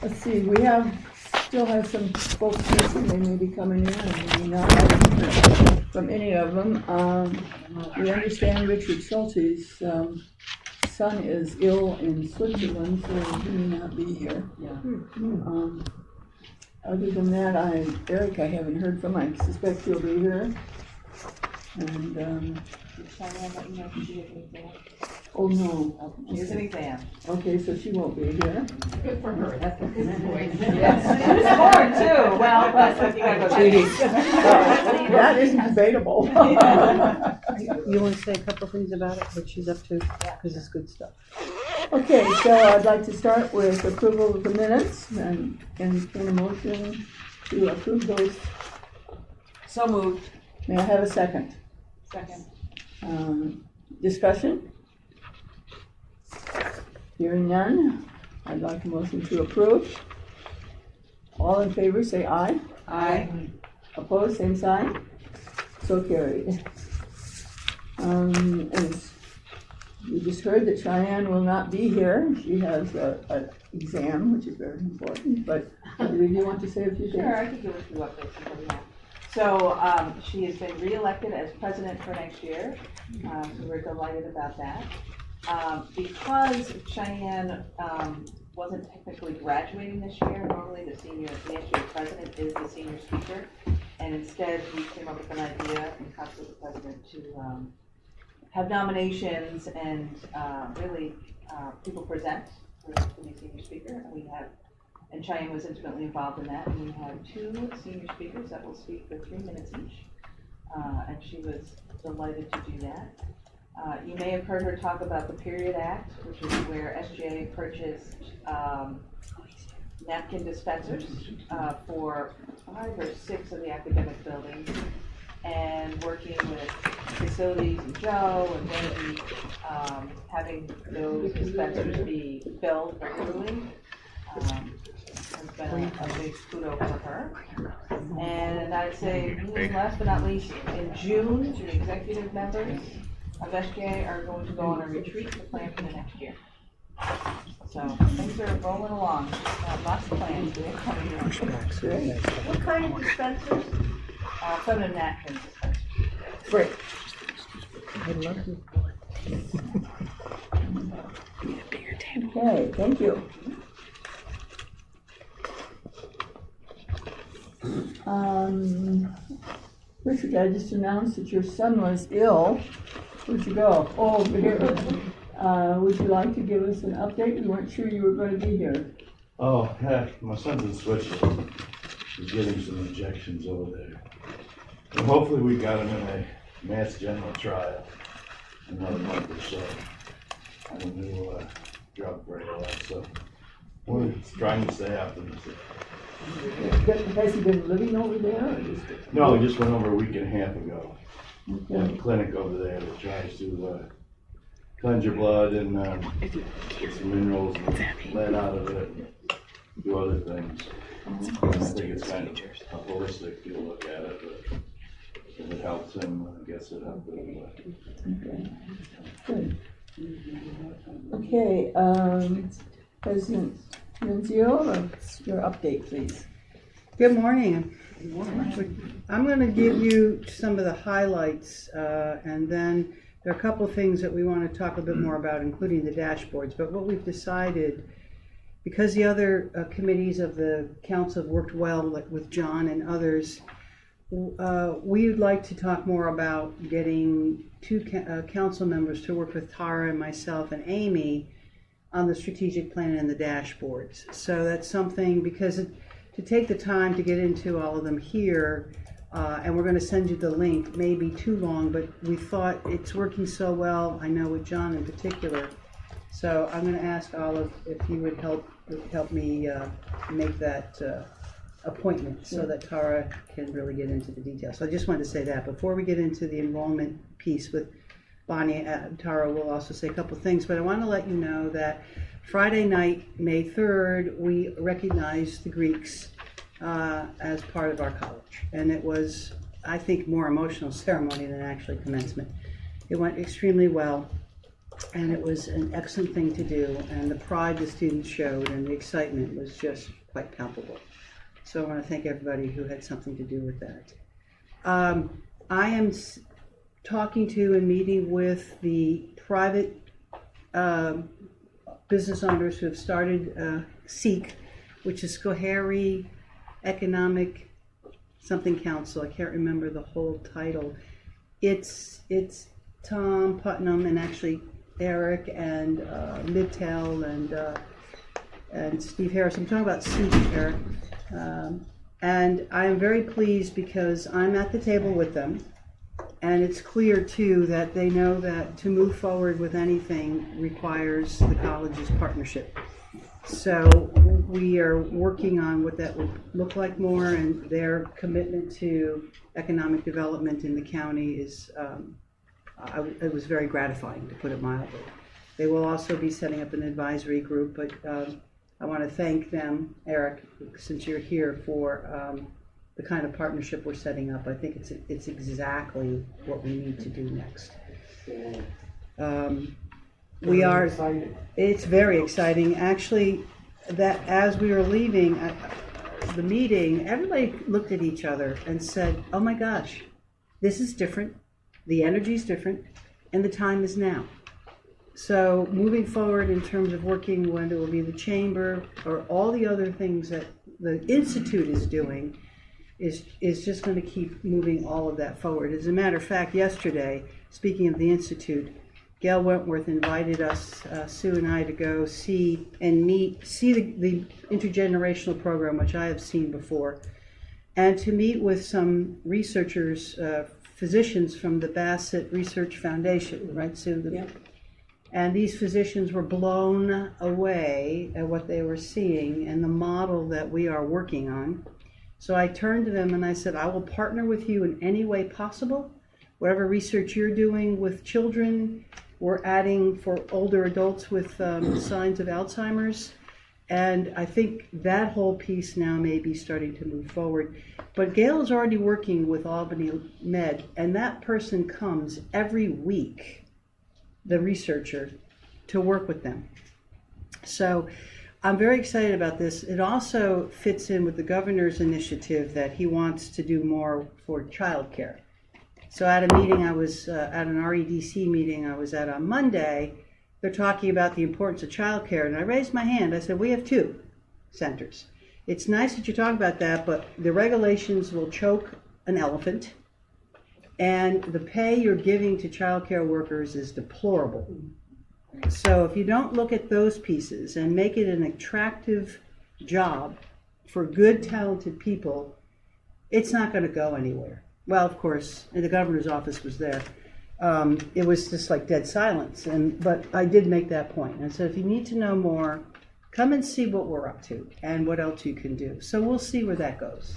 Let's see, still have some folks missing, they may be coming in, and we not have from any of them. We understand Richard Schulte's son is ill in Switzerland, so he may not be here. Other than that, Eric I haven't heard from, I suspect he'll be here. And, Did Cheyenne let you know if she has an exam? oh no. She has an exam. Okay, so she won't be here. Good for her, that's a good point. Yes, she was smart too, well, that's what you gotta go. That isn't debatable. You want to say a couple things about it, what she's up to? Because it's good stuff. Okay, so I'd like to start with approval of the minutes and entertain a motion to approve those. So moved. May I have a second? Second. Discussion? Hearing none, I'd like a motion to approve. All in favor, say aye. Aye. Opposed, same sign. So carried. As you just heard that Cheyenne will not be here. She has an exam, which is very important, but do you want to say a few things? Sure, I can give a few updates until we have. So she has been reelected as president for next year, so we're delighted about that. Because Cheyenne wasn't technically graduating this year, normally the next year president is the senior speaker, and instead we came up with an idea in concert with the president to have nominations and really people present for the senior speaker, and Cheyenne was intimately involved in that, and we have 2 senior speakers that will speak for 3 minutes each, and she was delighted to do that. You may have heard her talk about the Period Act, which is where SGA purchased napkin dispensers for 5 or 6 of the academic buildings, and working with facilities and Joe and Wendy, having those dispensers be filled regularly. Has been a big kudo for her. And I'd say, last but not least, in June, the executive members of SGA are going to go on a retreat to plan for the next year. So things are rolling along. Lots of plans for the coming year. What kind of dispensers? Feminine napkin dispensers. Great. I love you. Okay, thank you. Richard, I just announced that your son was ill. Where'd you go? Oh, over here. Would you like to give us an update? We weren't sure you were going to be here. Oh, heck, my son's in Switzerland. He's getting some injections over there. And hopefully we got him in a mass general trial in another month or so. On a new drug for ALS, so we're trying to stay optimistic. Has he been living over there? Or just... No, he just went over a week and a half ago. Okay. They have a clinic over there that tries to cleanse your blood and get some minerals and lead out of it and do other things. I think it's kind of a holistic, you'll look at it, but if it helps him, gets it up. Okay. Good. Okay, President Nunzio, your update, please. Good morning. I'm going to give you some of the highlights, and then there are a couple of things that we want to talk a bit more about, including the dashboards. But what we've decided, because the other committees of the council have worked well with John and others, we would like to talk more about getting 2 council members to work with Tara and myself and Amy on the strategic plan and the dashboards. So that's something, because to take the time to get into all of them here, and we're going to send you the link, may be too long, but we thought it's working so well, I know with John in particular. So I'm going to ask Olive if you would help me make that appointment so that Tara can really get into the details. So I just wanted to say that before we get into the enrollment piece with Bonnie. Tara will also say a couple things, but I want to let you know that Friday night, May 3rd, we recognized the Greeks as part of our college, and it was, I think, more emotional ceremony than actually commencement. It went extremely well. And it was an excellent thing to do, and the pride the students showed and the excitement was just quite palpable. So I want to thank everybody who had something to do with that. I am talking to and meeting with the private business owners who have started SEEK, which is Schoharie Economic something Council. I can't remember the whole title. It's Tom Putnam and actually Eric and Midtel and Steve Harris. I'm talking about SEEK, Eric. And I am very pleased because I'm at the table with them. And it's clear too that they know that to move forward with anything requires the college's partnership. So we are working on what that would look like more, and their commitment to economic development in the county is, it was very gratifying, to put it mildly. They will also be setting up an advisory group, but I want to thank them, Eric, since you're here, for the kind of partnership we're setting up. I think it's exactly what we need to do next. We are. It's very exciting. Actually, that as we were leaving the meeting, everybody looked at each other and said, "Oh my gosh, this is different. The energy is different, and the time is now." So moving forward in terms of working, whether it will be the chamber or all the other things that the Institute is doing, is just going to keep moving all of that forward. As a matter of fact, yesterday, speaking of the Institute, Gail Wentworth invited us, Sue and I, to go see the intergenerational program, which I have seen before, and to meet with some researchers, physicians from the Bassett Research Foundation, right, Sue? Yep. And these physicians were blown away at what they were seeing and the model that we are working on. So I turned to them and I said, I will partner with you in any way possible. Whatever research you're doing with children, we're adding for older adults with signs of Alzheimer's. And I think that whole piece now may be starting to move forward. But Gail is already working with Albany Med, and that person comes every week, the researcher, to work with them. So I'm very excited about this. It also fits in with the governor's initiative that he wants to do more for childcare. So at a meeting I was at an REDC meeting I was at on Monday, they're talking about the importance of childcare, and I raised my hand. I said, we have 2 centers. It's nice that you talk about that, but the regulations will choke an elephant, and the pay you're giving to childcare workers is deplorable. So if you don't look at those pieces and make it an attractive job for good, talented people, it's not going to go anywhere. Well, of course, the governor's office was there. It was just like dead silence. But I did make that point. And so if you need to know more, come and see what we're up to and what else you can do. So we'll see where that goes.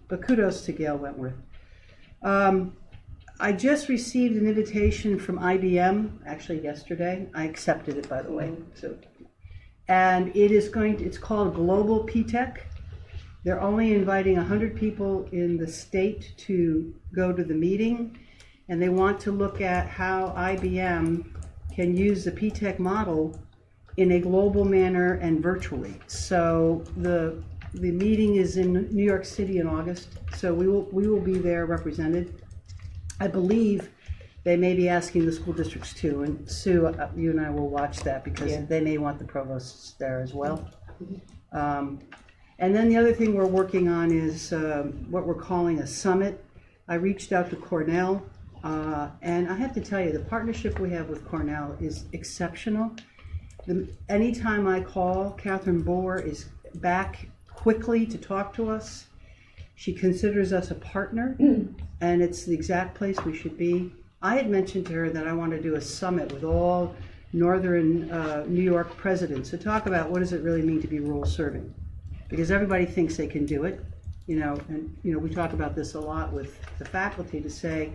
But kudos to Gail Wentworth. I just received an invitation from IBM, actually yesterday. I accepted it, by the way. So, and it's called Global PTech. They're only inviting 100 people in the state to go to the meeting, and they want to look at how IBM can use the PTech model in a global manner and virtually. So the meeting is in New York City in August, so we will be there represented. I believe they may be asking the school districts too, and Sue, you and I will watch that because they may want the provosts there as well. And then the other thing we're working on is what we're calling a summit. I reached out to Cornell, and I have to tell you, the partnership we have with Cornell is exceptional. Anytime I call, Catherine Bohr is back quickly to talk to us. She considers us a partner, and it's the exact place we should be. I had mentioned to her that I want to do a summit with all northern New York presidents to talk about what does it really mean to be rural serving. Because everybody thinks they can do it, and we talk about this a lot with the faculty to say,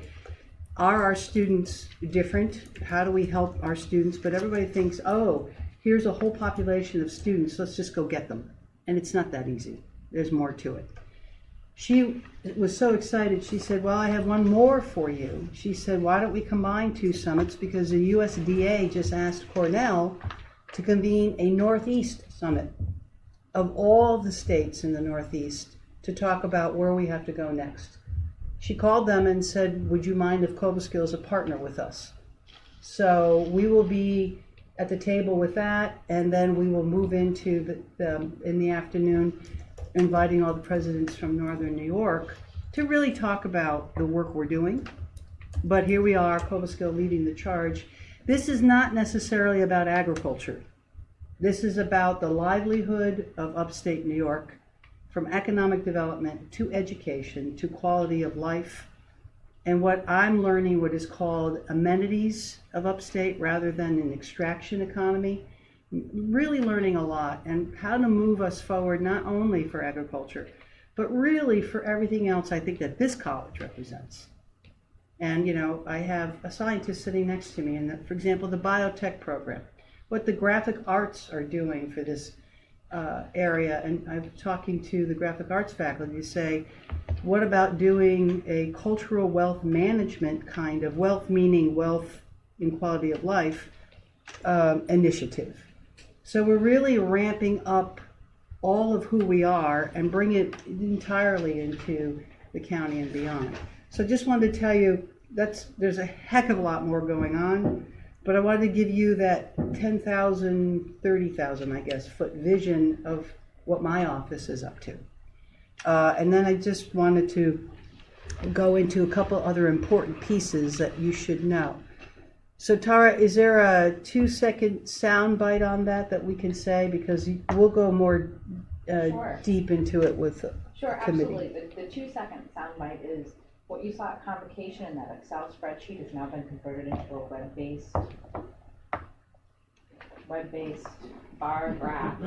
are our students different? How do we help our students? But everybody thinks, oh, here's a whole population of students, let's just go get them. And it's not that easy. There's more to it. She was so excited, she said, well, I have one more for you. She said, why don't we combine two summits, because the USDA just asked Cornell to convene a Northeast summit of all the states in the Northeast to talk about where we have to go next. She called them and said, would you mind if Cobleskill is a partner with us? So we will be at the table with that, and then we will move into in the afternoon, inviting all the presidents from Northern New York to really talk about the work we're doing. But here we are, Cobleskill leading the charge. This is not necessarily about agriculture. This is about the livelihood of upstate New York, from economic development to education to quality of life. And what I'm learning, what is called amenities of upstate rather than an extraction economy, really learning a lot, and how to move us forward, not only for agriculture, but really for everything else I think that this college represents. And, you know, I have a scientist sitting next to me, and for example, the biotech program, what the graphic arts are doing for this area. And I'm talking to the graphic arts faculty to say, what about doing a cultural wealth management kind of wealth, meaning wealth in quality of life, initiative? So we're really ramping up all of who we are and bring it entirely into the county and beyond. So just wanted to tell you there's a heck of a lot more going on, but I wanted to give you that 10,000, 30,000, I guess, foot vision of what my office is up to. And then I just wanted to go into a couple other important pieces that you should know. So Tara, is there a 2-second sound bite on that we can say? Because we'll go more Sure. deep into it with Sure, committee. absolutely. The 2-second soundbite is what you saw at convocation. That Excel spreadsheet has now been converted into a web-based bar graph,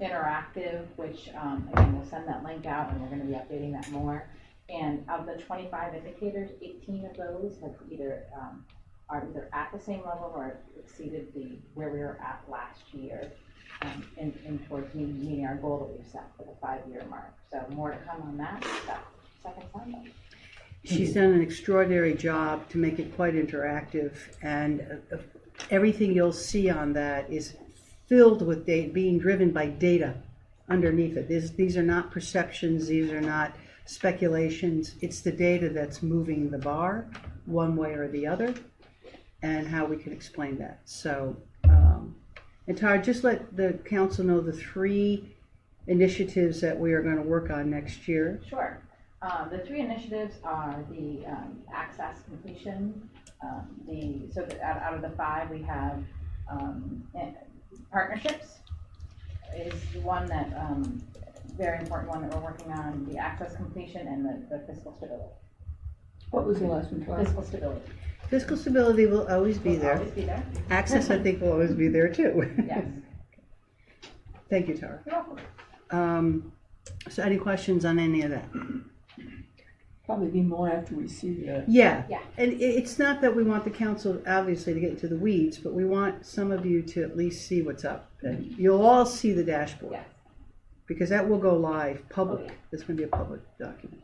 interactive, which again, we'll send that link out, and we're going to be updating that more. And of the 25 indicators, 18 of those have are either at the same level or exceeded where we were at last year, in towards meeting our goal that we've set for the 5-year mark. So more to come on that. Second soundbite. She's done an extraordinary job to make it quite interactive, and everything you'll see on that is filled with data, being driven by data underneath it. These are not perceptions, these are not speculations. It's the data that's moving the bar one way or the other, and how we can explain that. So, and Tara, just let the council know the 3 initiatives that we are going to work on next year. Sure. The 3 initiatives are the access completion. Out of the 5, we have partnerships is the one that very important one that we're working on. The access completion and the fiscal stability. What was the last one, Tara? Fiscal stability. Fiscal stability will always be Will there. always be there. Access, I think, will always be there too. Yes. Thank you, Tara. You're welcome. So any questions on any of that? Probably be more after we see the. Yeah. Yeah. And it's not that we want the council, obviously, to get into the weeds, but we want some of you to at least see what's up. And you'll all see the dashboard. Yes. Because that will go live, public. Oh, yeah. It's going to be a public document.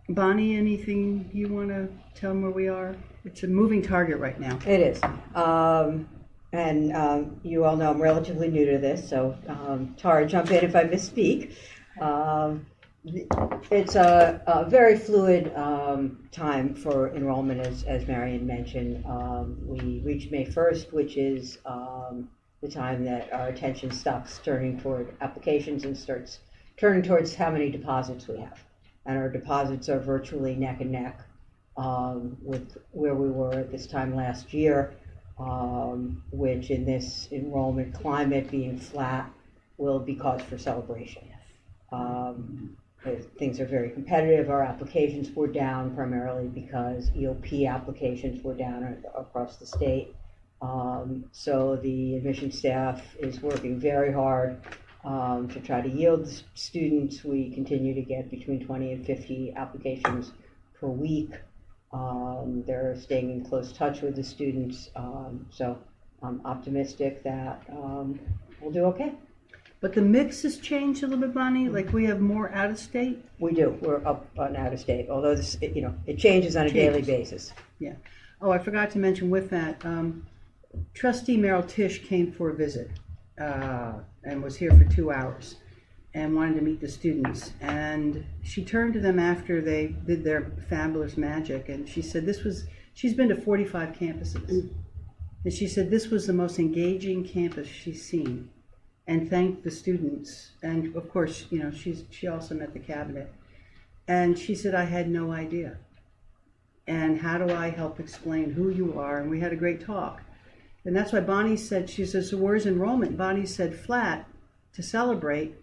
Bonnie, anything you want to tell them where we are? It's a moving target right now. It is. You all know I'm relatively new to this, so Tara, jump in if I misspeak. It's a very fluid time for enrollment, as Marion mentioned. We reached May 1st, which is the time that our attention stops turning toward applications and starts turning towards how many deposits we have. And our deposits are virtually neck and neck with where we were at this time last year, which in this enrollment climate being flat will be cause for celebration. Things are very competitive. Our applications were down primarily because EOP applications were down across the state. So the admission staff is working very hard to try to yield students. We continue to get between 20 and 50 applications per week. They're staying in close touch with the students. So I'm optimistic that we'll do okay. But the mix has changed a little bit, Bonnie, like we have more out of state. We do, we're up on out of state, although this, it changes on a daily basis. Oh, I forgot to mention with that, trustee Merrill Tisch came for a visit, and was here for 2 hours and wanted to meet the students. And she turned to them after they did their fabulous magic, and she said she's been to 45 campuses. And she said this was the most engaging campus she's seen, and thanked the students. And of course, she also met the cabinet. And she said, I had no idea. And how do I help explain who you are? And we had a great talk. And that's why Bonnie said, she says, so where's enrollment? Bonnie said flat to celebrate.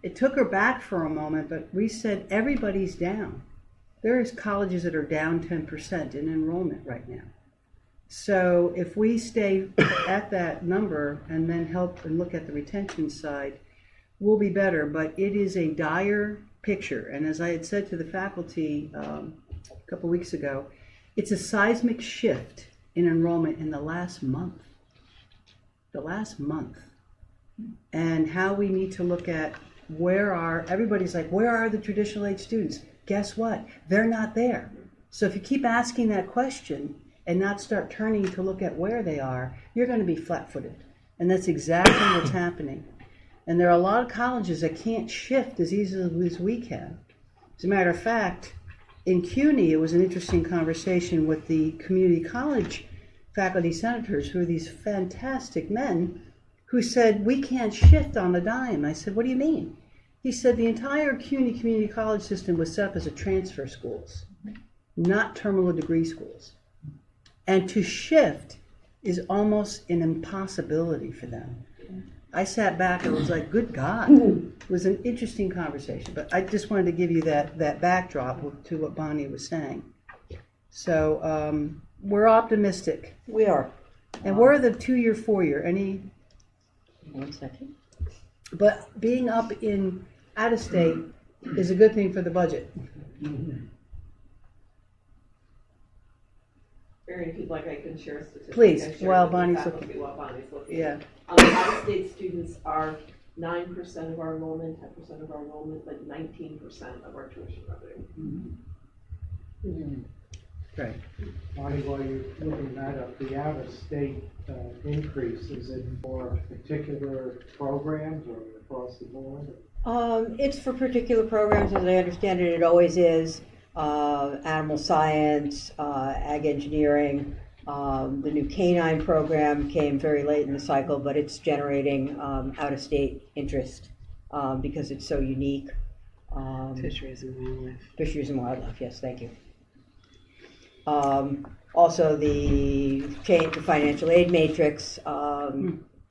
It took her back for a moment, but we said everybody's down. There's colleges that are down 10% in enrollment right now. So if we stay at that number and then help and look at the retention side, we'll be better. But it is a dire picture. And as I had said to the faculty a couple weeks ago, it's a seismic shift in enrollment in the last month. And how we need to look at everybody's like, where are the traditional age students? Guess what? They're not there. So if you keep asking that question and not start turning to look at where they are, you're going to be flat-footed. And that's exactly what's happening. And there are a lot of colleges that can't shift as easily as we can. As a matter of fact, in CUNY, it was an interesting conversation with the community college faculty senators, who are these fantastic men, who said, we can't shift on a dime. I said, what do you mean? He said, the entire CUNY community college system was set up as a transfer schools, not terminal degree schools. And to shift is almost an impossibility for them. I sat back and was like, good God. It was an interesting conversation, but I just wanted to give you that backdrop to what Bonnie was saying. So we're optimistic. We are. And we're the 2-year, 4-year, 1 second. but being up in out of state is a good thing for the budget. Barry, if you'd like, I can share a statistic. Please, I shared while with the Bonnie's faculty looking. While Bonnie's looking. Yeah. Out-of-state students are 9% of our enrollment, 10% of our enrollment, but 19% of our tuition revenue. Right. Bonnie, while you're looking that up, the out-of-state increase, is it for particular programs or across the board? It's for particular programs, as I understand it. It always is. Animal science, ag engineering. The new canine program came very late in the cycle, but it's generating out-of-state interest because it's so unique. Fisheries and wildlife. Fisheries and wildlife, yes, thank you. Also, the change to financial aid matrix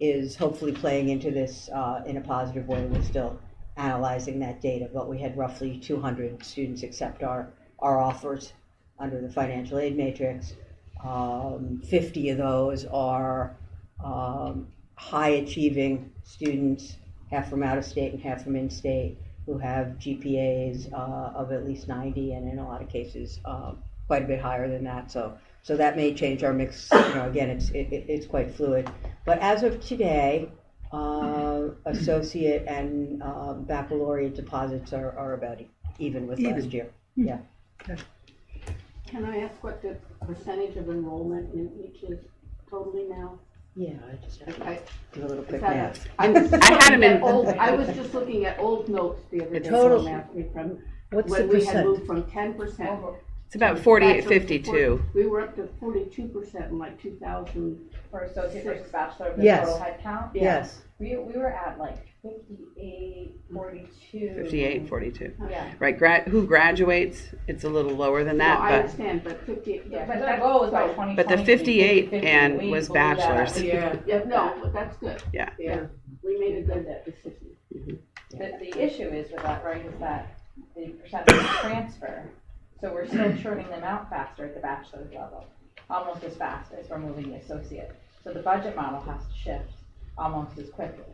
is hopefully playing into this in a positive way. We're still analyzing that data, but we had roughly 200 students accept our offers under the financial aid matrix. 50 of those are high achieving students, half from out of state and half from in-state, who have GPAs of at least 90, and in a lot of cases quite a bit higher than that. So that may change our mix. Again, it's quite fluid. But as of today, associate and baccalaureate deposits are about even with last year. Yeah. Can I ask what the percentage of enrollment in each is totally now? Yeah, I just have to I- do a little quick Is that math. I was just I had looking them at in- old- I was just looking at old notes the other day. total- someone asked me from What's when the we had percent? moved from 10%. It's about 48-52. We were up to 42% in like 2000. For associate versus bachelor, the Yes. total head count? Yes. We were at like 58, 42. 58, 42. Yeah. Right, who graduates, it's a little lower than No, that, I but understand, but 50. Yeah, but the goal was by 2020. But the 58 50, and we was blew that up. bachelors. Yeah, no, but that's good. Yeah. Yeah, we made a good decision. The issue is with that, right, is that the percentage of transfer, so we're still churning them out faster at the bachelor's level, almost as fast as we're moving the associate. So the budget model has to shift almost as quickly.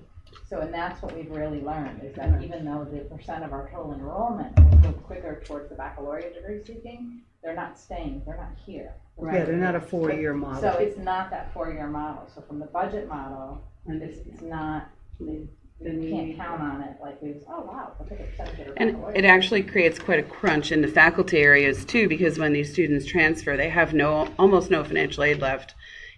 So, and that's what we've really learned, is that even though the percent of our total enrollment has moved quicker towards the baccalaureate degree seeking, they're not staying, they're not here. Yeah, they're not a 4-year model. So it's not that 4-year model. So from the budget model, it's not, then You we. can't count on it like we, oh, wow, look at the percentage of And it actually creates quite a crunch in the faculty areas too, because when these students transfer, they have almost no financial aid left.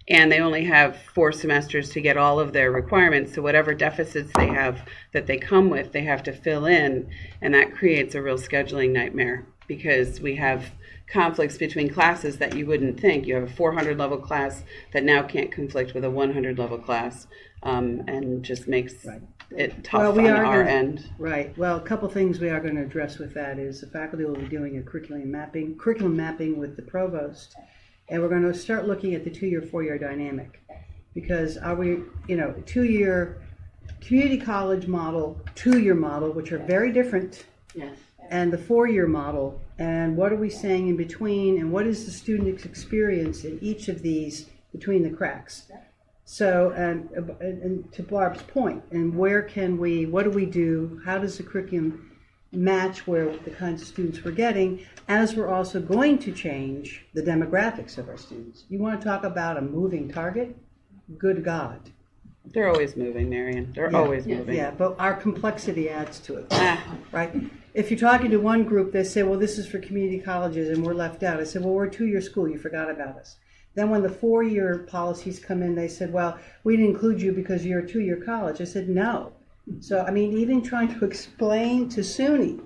And they only have 4 semesters to get all of their requirements. So whatever deficits they have that they come with, they have to fill in. And that creates a real scheduling nightmare because we have conflicts between classes that you wouldn't think. You have a 400 level class that now can't conflict with a 100 level class, and just makes Right. it tough Well, we on are our gonna- end. Right, well, a couple things we are going to address with that is the faculty will be doing a curriculum mapping with the provost. And we're going to start looking at the 2-year, 4-year dynamic. Because are we, 2-year community college model, 2-year model, which are very different, Yes. and the 4-year model, and what are we saying in between, and what is the student's experience in each of these between the cracks? So, and to Barb's point, and what do we do, how does the curriculum match where the kinds of students we're getting, as we're also going to change the demographics of our students. You want to talk about a moving target? Good God. They're always moving, Marion. They're Yeah. always moving. Yeah, but our complexity adds to it, Ah, right? If you're talking to one group, they say, well, this is for community colleges and we're left out. I said, well, we're a 2-year school, you forgot about us. Then when the 4-year policies come in, they said, well, we didn't include you because you're a 2-year college. I said, no. So, I mean, even trying to explain to SUNY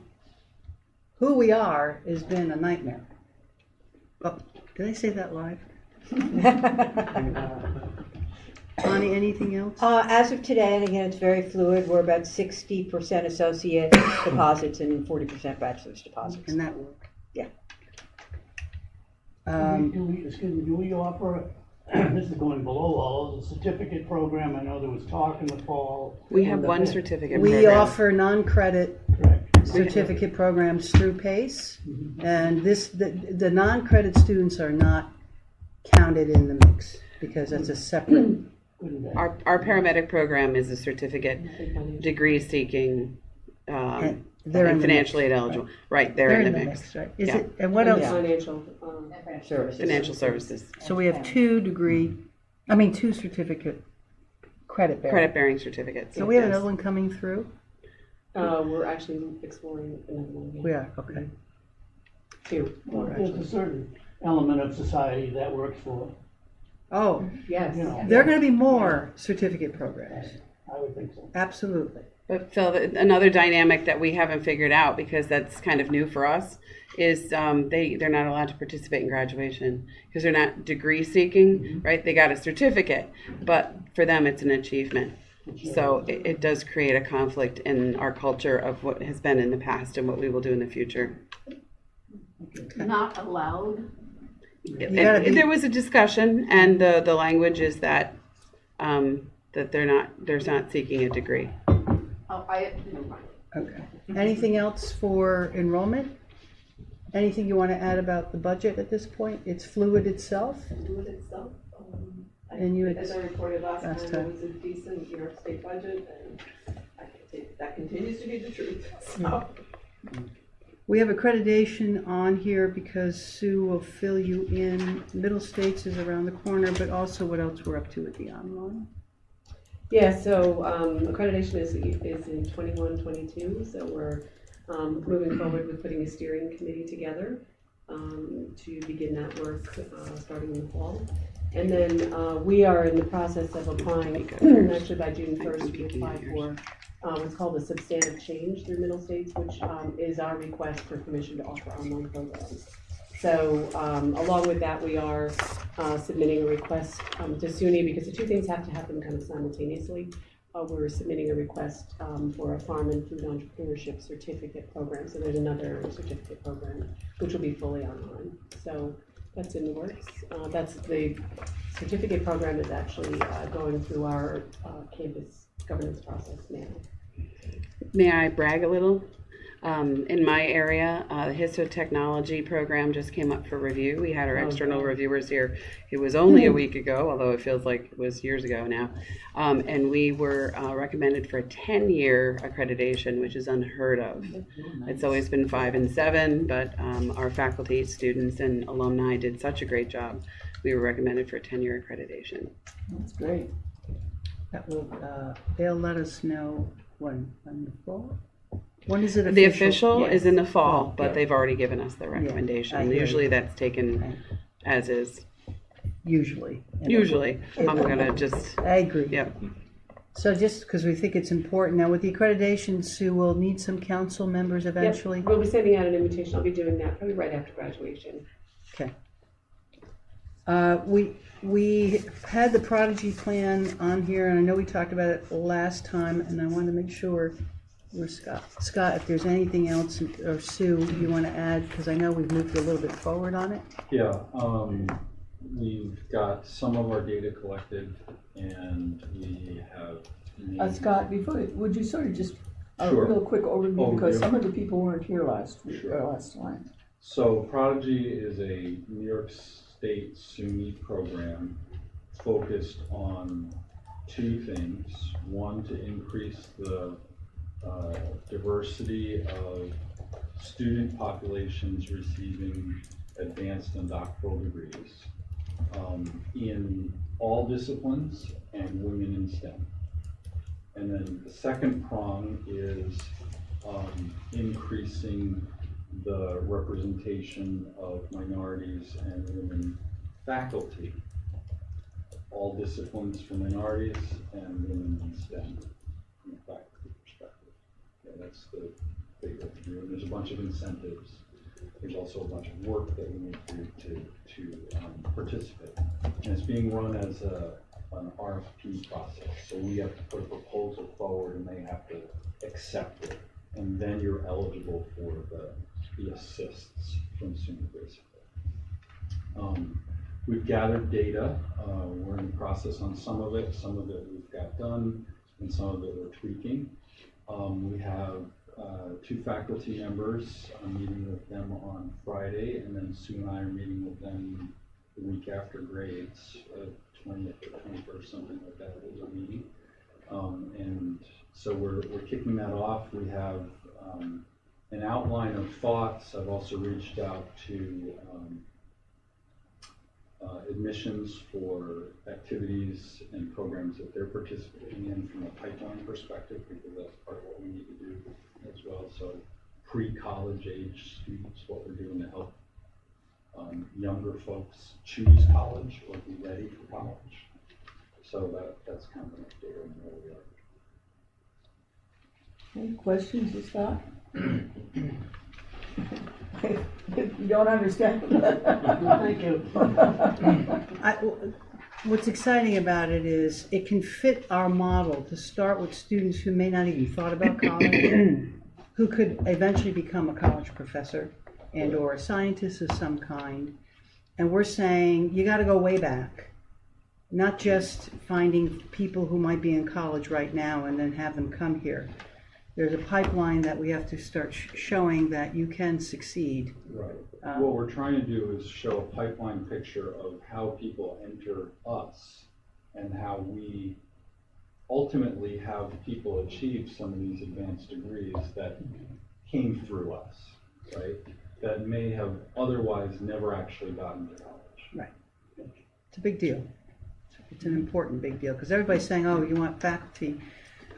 who we are has been a nightmare. Oh, did I say that live? Connie, anything else? As of today, and again, it's very fluid, we're about 60% associate deposits and 40% bachelor's deposits. And that work? Yeah. Do we offer, this is going below all, the certificate program? I know there was talk in the fall. we have one certificate We program. offer non-credit Correct. certificate programs through PACE, and the non-credit students are not counted in the mix because that's a separate. Our paramedic program is a certificate degree seeking, And they're in and the financial mix, aid eligible. Right, they're in the mix. right? Is Yeah. it? And what And else? Financial, Services. Financial services, So we have 2 certificate credit bearing. credit bearing certificates. So we have yes. another one coming through. we're actually exploring another one. We are okay. 2. There's a certain element of society that works for, Oh, Yes. you know, there are going to be more certificate programs. I would think so. Absolutely. But Phil, another dynamic that we haven't figured out because that's kind of new for us is they're not allowed to participate in graduation because they're not degree seeking, right? They got a certificate, but for them it's an achievement. So it does create a conflict in our culture of what has been in the past and what we will do in the future. Not allowed. gotta be- There was a discussion, and the language is that that they're not seeking a degree. Oh, never mind. Okay. Anything else for enrollment? Anything you want to add about the budget at this point? It's fluid itself? Do it itself. And you had- As I reported last last time, time. it was a decent New York State budget, and I can say that continues to be the truth, so. We have accreditation on here because Sue will fill you in. Middle States is around the corner, but also what else we're up to with the online. Yeah, so accreditation is in 21, 22, so we're moving forward with putting a steering committee together to begin that work starting in the fall. And then we are in the process of applying, actually by June 1st, we apply for what's called a substantive change through Middle States, which is our request for permission to offer online programs. So along with that, we are submitting a request to SUNY because the 2 things have to happen kind of simultaneously. We're submitting a request for a farm and food entrepreneurship certificate program. So there's another certificate program which will be fully online. So that's in the works. That's the certificate program is actually going through our campus governance process now. May I brag a little? In my area, the histotechnology program just came up for review. We had our external reviewers here. It was only a week ago, although it feels like it was years ago now. And we were recommended for a 10-year accreditation, which is unheard of. It's always been 5 and 7, but our faculty, students, and alumni did such a great job. We were recommended for a 10-year accreditation. That's great. That will, they'll let us know in the fall? When is it official? The official Yes. is in the fall, Fall, but yeah. they've already given us the I recommendation. hear you. Usually that's taken Right. as is. Usually. Usually, It I'm will. gonna just, I agree. yep. So just because we think it's important, now with the accreditation, Sue will need some council members eventually? Yep, we'll be sending out an invitation. I'll be doing that probably right after graduation. Okay. We had the Prodigy plan on here, and I know we talked about it last time, and I wanted to make sure we're Scott, if there's anything else, or Sue, you want to add, because I know we've moved a little bit forward on it. Yeah, we've got some of our data collected, and we have. Scott, would you sort of just, a Sure. real quick overview, because Overview. some of the people weren't here last week, Sure. or last time. So Prodigy is a New York State SUNY program focused on two things. One, to increase the diversity of student populations receiving advanced and doctoral degrees in all disciplines and women in STEM. And then the second prong is increasing the representation of minorities and women faculty, all disciplines for minorities and women in STEM from a faculty perspective. Yeah, that's the big review. And there's a bunch of incentives. There's also a bunch of work that we need to do to participate. And it's being run as an RFP process. So we have to put a proposal forward and they have to accept it. And then you're eligible for the assists from SUNY, basically. We've gathered data. We're in the process on some of it. Some of it we've got done, and some of it we're tweaking. We have 2 faculty members. I'm meeting with them on Friday, and then Sue and I are meeting with them the week after grades, 20th or 21st, something like that is a meeting. And so we're kicking that off. We have an outline of thoughts. I've also reached out to admissions for activities and programs that they're participating in from a pipeline perspective, because that's part of what we need to do as well. So pre-college age students, what we're doing to help younger folks choose college or be ready for college. So that's kind of an update on where we are. Any questions of Scott? You don't understand? Thank you. What's exciting about it is it can fit our model to start with students who may not even thought about college, who could eventually become a college professor and or a scientist of some kind. And we're saying, you gotta go way back. Not just finding people who might be in college right now and then have them come here. There's a pipeline that we have to start showing that you can succeed. Right. What we're trying to do is show a pipeline picture of how people enter us and how we ultimately have people achieve some of these advanced degrees that came through us, right? That may have otherwise never actually gotten to college. Right. It's a big deal. It's an important big deal, because everybody's saying, oh, you want faculty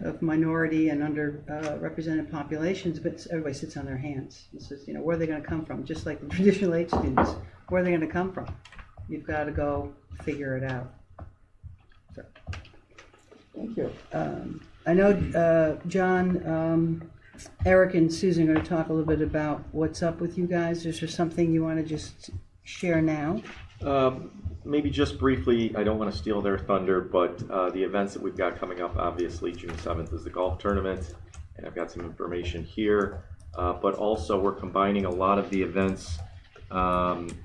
of minority and underrepresented populations, but everybody sits on their hands and says, where are they going to come from? Just like the traditional age students, where are they going to come from? You've got to go figure it out. So, Thank you. I know John, Eric, and Susan are going to talk a little bit about what's up with you guys. Is there something you want to just share now? Maybe just briefly, I don't want to steal their thunder, but the events that we've got coming up, obviously June 7th is the golf tournament, and I've got some information here, but also we're combining a lot of the events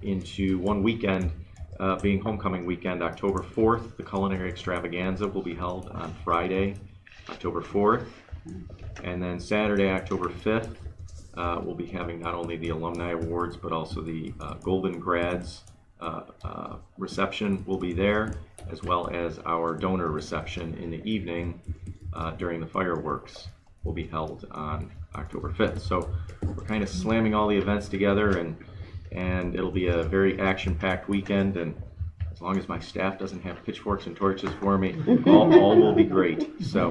into one weekend, being homecoming weekend, October 4th. The culinary extravaganza will be held on Friday, October 4th, and then Saturday, October 5th, we'll be having not only the alumni awards, but also the Golden Grads reception will be there, as well as our donor reception in the evening during the fireworks will be held on October 5th. So we're kind of slamming all the events together, and it'll be a very action-packed weekend, and as long as my staff doesn't have pitchforks and torches for me, all will be great. So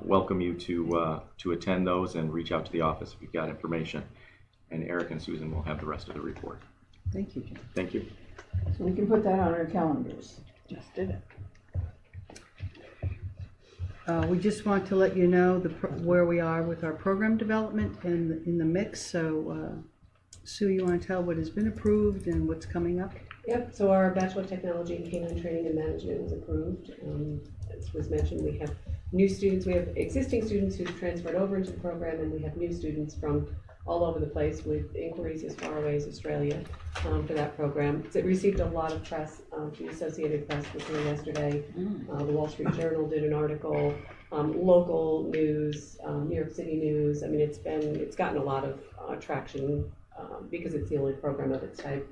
welcome you to attend those and reach out to the office if you've got information. And Eric and Susan will have the rest of the report. Thank you, Jim. Thank you. So we can put that on our calendars. Just did it. We just want to let you know where we are with our program development and in the mix. So, Sue, you want to tell what has been approved and what's coming up? Yep, so our Bachelor of Technology in Canine Training and Management was approved. As was mentioned, we have new students, we have existing students who've transferred over into the program, and we have new students from all over the place with inquiries as far away as Australia for that program. It received a lot of press. The Associated Press was here yesterday. The Wall Street Journal did an article. Local news, New York City news. I mean, it's gotten a lot of traction because it's the only program of its type.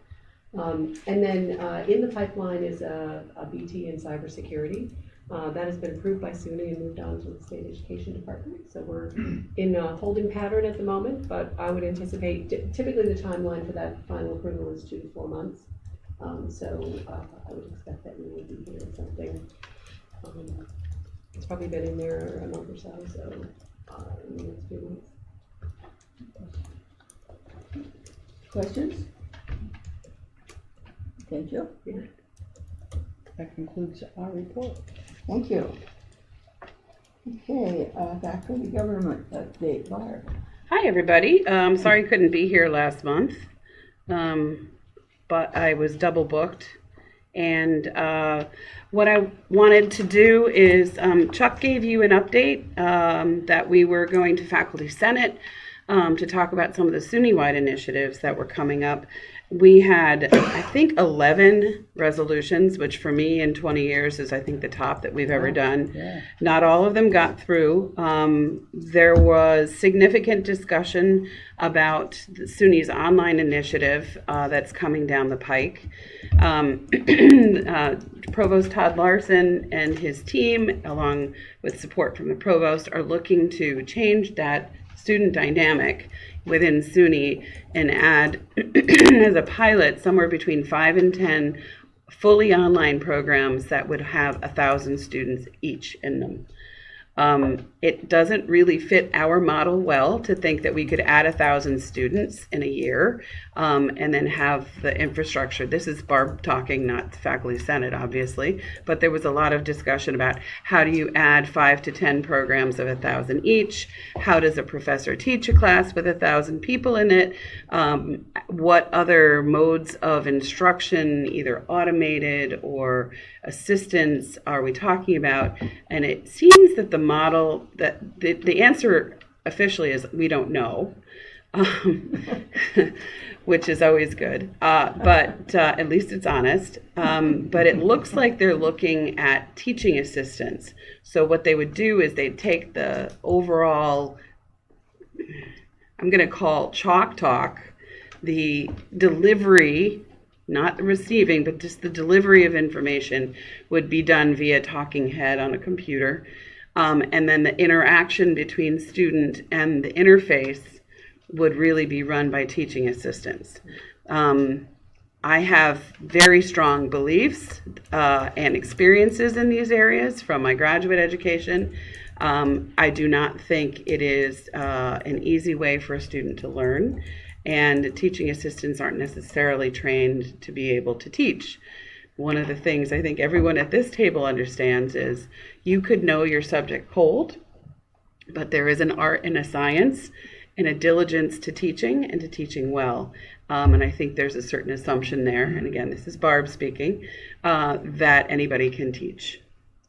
And then in the pipeline is a BT in cybersecurity. That has been approved by SUNY and moved on to the State Education Department. So we're in a holding pattern at the moment, but I would anticipate, typically the timeline for that final approval is 2 to 4 months. So I would expect that we will be hearing something. It's probably been in there a month or so, in the next few months. Questions? Thank you. Yeah. That concludes our report. Thank you. Okay, back to the government update, Barb. Hi, everybody. Sorry I couldn't be here last month, but I was double booked. And what I wanted to do is, Chuck gave you an update that we were going to Faculty Senate to talk about some of the SUNY-wide initiatives that were coming up. We had, I think, 11 resolutions, which for me in 20 years is, I think, the top that we've ever done. Yeah. Not all of them got through. There was significant discussion about the SUNY's online initiative that's coming down the pike. Provost Todd Larson and his team, along with support from the provost, are looking to change that student dynamic within SUNY and add as a pilot somewhere between 5 and 10 fully online programs that would have 1,000 students each in them. It doesn't really fit our model well to think that we could add 1,000 students in a year and then have the infrastructure. This is Barb talking, not the Faculty Senate, obviously, but there was a lot of discussion about how do you add 5 to 10 programs of 1,000 each? How does a professor teach a class with 1,000 people in it? What other modes of instruction, either automated or assistance, are we talking about? And it seems that the model, that the answer officially is we don't know, which is always good, but at least it's honest. But it looks like they're looking at teaching assistants. So what they would do is they'd take the overall, I'm going to call chalk talk, the delivery, not the receiving, but just the delivery of information would be done via talking head on a computer. And then the interaction between student and the interface would really be run by teaching assistants. I have very strong beliefs and experiences in these areas from my graduate education. I do not think it is an easy way for a student to learn, and teaching assistants aren't necessarily trained to be able to teach. One of the things I think everyone at this table understands is you could know your subject cold, but there is an art and a science and a diligence to teaching and to teaching well. And I think there's a certain assumption there, and again, this is Barb speaking, that anybody can teach,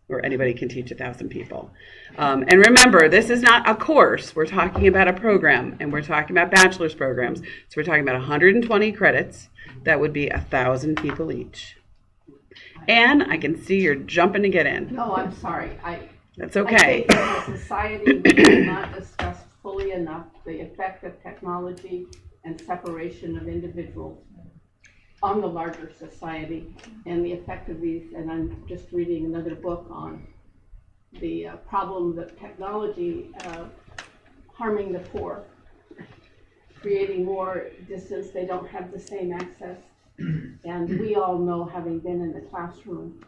or anybody can teach 1,000 people. And remember, this is not a course. We're talking about a program, and we're talking about bachelor's programs. So we're talking about 120 credits. That would be 1,000 people each. Anne, I can see you're jumping to get in. No, I'm sorry. That's okay. I think as a society, we have not discussed fully enough the effect of technology and separation of individuals on the larger society and the effect of these. And I'm just reading another book on the problem of technology harming the poor, creating more distance. They don't have the same access And we all know, having been in the classroom,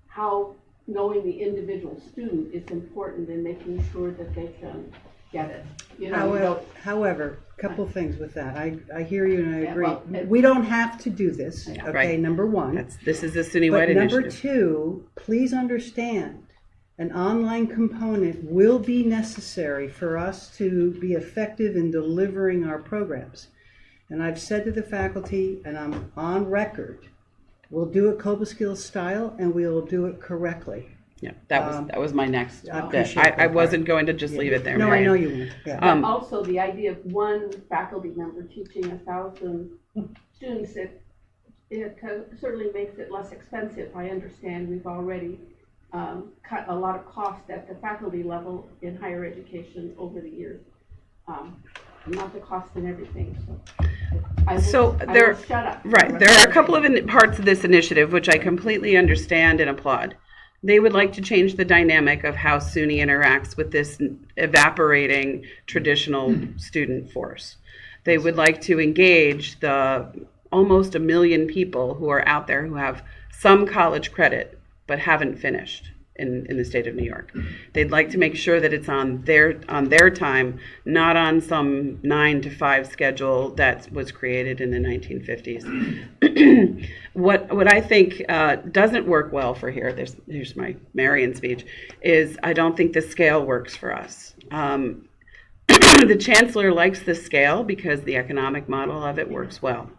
how knowing the individual student is important in making sure that they can get it. You know, you don't, However, couple things with that. I hear you and I Yeah, agree. well, We don't have to do this, okay, Right. number one. This is a SUNY-wide But number initiative. two, please understand, an online component will be necessary for us to be effective in delivering our programs. And I've said to the faculty, and I'm on record, we'll do it Cobleskill style and we'll do it correctly. Yeah, that was my next I bit. appreciate I that wasn't going to just leave it there, No, I Marian. know you won't, yeah. but also the idea of one faculty member teaching 1,000 students, it certainly makes it less expensive. I understand we've already cut a lot of cost at the faculty level in higher education over the years. Not the cost in everything, so. I will shut up. Right, there are a couple of parts of this initiative which I completely understand and applaud. They would like to change the dynamic of how SUNY interacts with this evaporating traditional student force. They would like to engage the almost 1 million people who are out there who have some college credit but haven't finished in the state of New York. They'd like to make sure that it's on their time, not on some 9 to 5 schedule that was created in the 1950s. What I think doesn't work well for here, here's my Marian speech, is I don't think the scale works for us. The chancellor likes the scale because the economic model of it works well.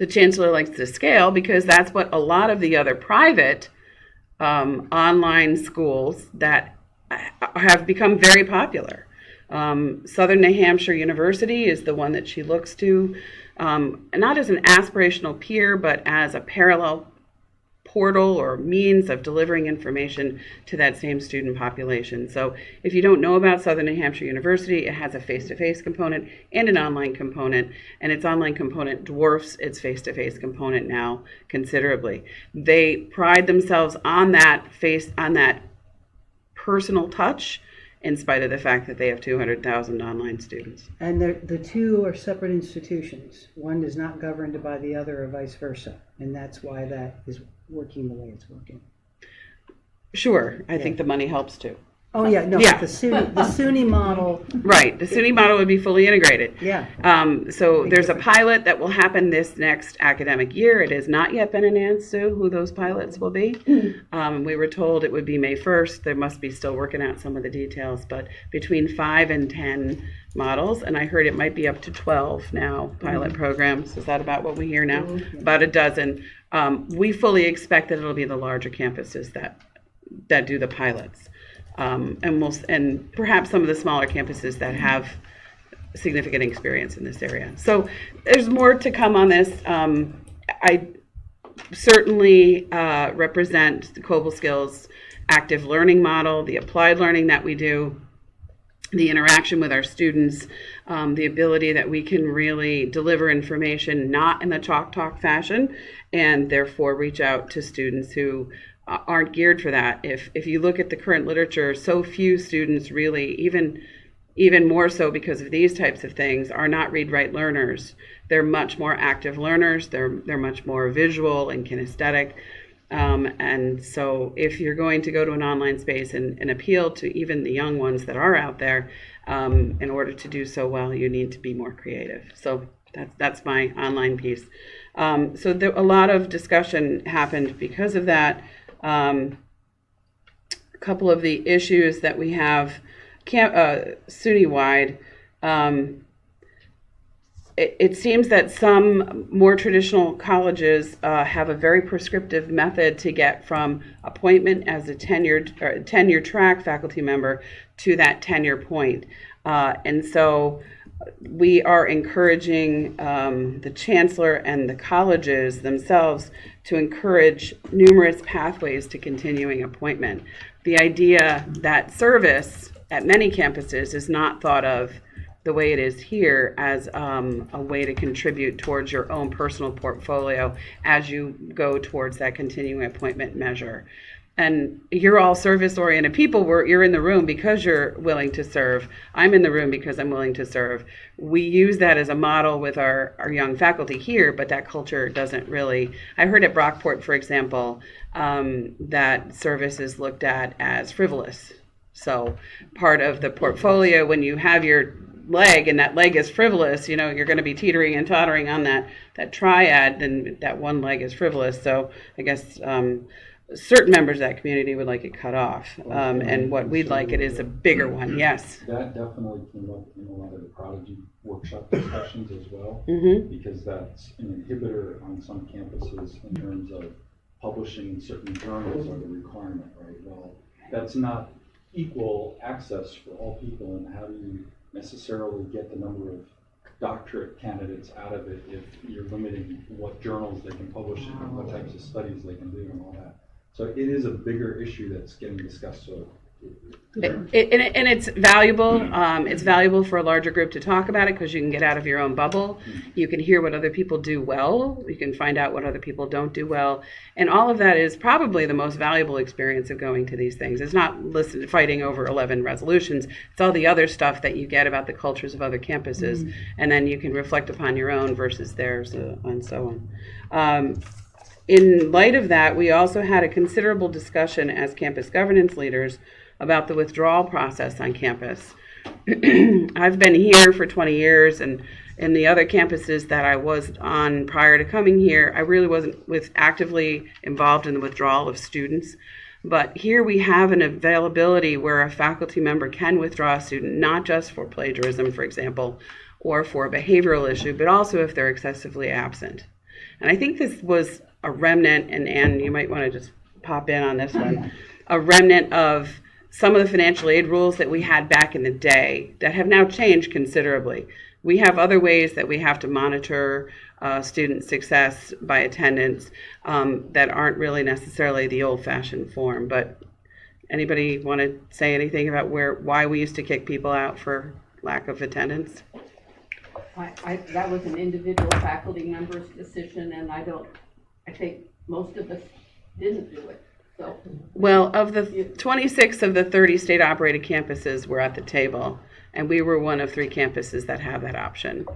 The chancellor likes the scale because that's what a lot of the other private online schools that have become very popular. Southern New Hampshire University is the one that she looks to, not as an aspirational peer, but as a parallel portal or means of delivering information to that same student population. So if you don't know about Southern New Hampshire University, it has a face-to-face component and an online component, and its online component dwarfs its face-to-face component now considerably. They pride themselves on that personal touch, in spite of the fact that they have 200,000 online students. And the two are separate institutions. One is not governed by the other or vice versa. And that's why that is working the way it's working. Sure, I think the money helps too. Oh, yeah, no, Yeah. the SUNY model, Right, the SUNY model would be fully integrated. yeah. So there's a pilot that will happen this next academic year. It has not yet been announced, Sue, who those pilots will be. We were told it would be May 1st. They must be still working out some of the details, but between 5 and 10 models, and I heard it might be up to 12 now, pilot programs. Is that about what we hear now? About a dozen. We fully expect that it'll be the larger campuses that do the pilots. And perhaps some of the smaller campuses that have significant experience in this area. So there's more to come on this. I certainly represent the Cobleskill's active learning model, the applied learning that we do, the interaction with our students, the ability that we can really deliver information not in the talk fashion, and therefore reach out to students who aren't geared for that. If you look at the current literature, so few students really, even more so because of these types of things, are not read-write learners. They're much more active learners. They're much more visual and kinesthetic. And so if you're going to go to an online space and appeal to even the young ones that are out there, in order to do so well, you need to be more creative. So that's my online piece. So a lot of discussion happened because of that. A couple of the issues that we have SUNY-wide, it seems that some more traditional colleges have a very prescriptive method to get from appointment as a tenure track faculty member to that tenure point. And so we are encouraging the chancellor and the colleges themselves to encourage numerous pathways to continuing appointment. The idea that service at many campuses is not thought of the way it is here as a way to contribute towards your own personal portfolio as you go towards that continuing appointment measure. And you're all service-oriented people. You're in the room because you're willing to serve. I'm in the room because I'm willing to serve. We use that as a model with our young faculty here, but that culture doesn't really. I heard at Brockport, for example, that service is looked at as frivolous. So part of the portfolio, when you have your leg and that leg is frivolous, you're going to be teetering and tottering on that triad, then that one leg is frivolous. So I guess certain members of that community would like it cut off, and what we'd like it is a bigger one. Yes. That definitely came up in a lot of the Prodigy workshop discussions as well, because that's an inhibitor on some campuses in terms of publishing certain journals are the requirement, right? Well, that's not equal access for all people, and how do you necessarily get the number of doctorate candidates out of it if you're limiting what journals they can publish in and what types of studies they can do and all that. So it is a bigger issue that's getting discussed. So And it's valuable. It's valuable for a larger group to talk about it because you can get out of your own bubble. You can hear what other people do well. You can find out what other people don't do well. And all of that is probably the most valuable experience of going to these things. It's not fighting over 11 resolutions. It's all the other stuff that you get about the cultures of other campuses. And then you can reflect upon your own versus theirs and so on. In light of that, we also had a considerable discussion as campus governance leaders about the withdrawal process on campus. I've been here for 20 years, and in the other campuses that I was on prior to coming here, I really wasn't actively involved in the withdrawal of students. But here we have an availability where a faculty member can withdraw a student, not just for plagiarism, for example, or for a behavioral issue, but also if they're excessively absent. And I think this was a remnant, and Anne, you might want to just pop in on this one, a remnant of some of the financial aid rules that we had back in the day that have now changed considerably. We have other ways that we have to monitor student success by attendance that aren't really necessarily the old-fashioned form. But anybody want to say anything about why we used to kick people out for lack of attendance? That was an individual faculty member's decision, and I think most of us didn't do it. So, well, of the 26 of the 30 state-operated campuses were at the table, and we were one of 3 campuses that have that option.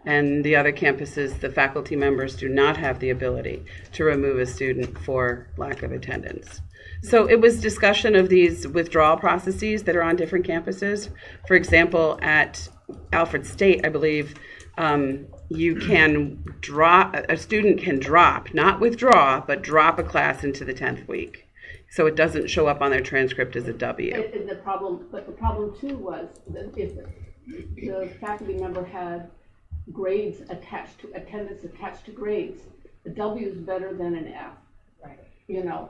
And the other campuses, the faculty members do not have the ability to remove a student for lack of attendance. So it was discussion of these withdrawal processes that are on different campuses. For example, at Alfred State, I believe, you can a student can drop, not withdraw, but drop a class into the 10th week. So it doesn't show up on their transcript as a W. And the problem too was that if the faculty member had grades attached to attendance attached to grades, a W is better than an F. Right.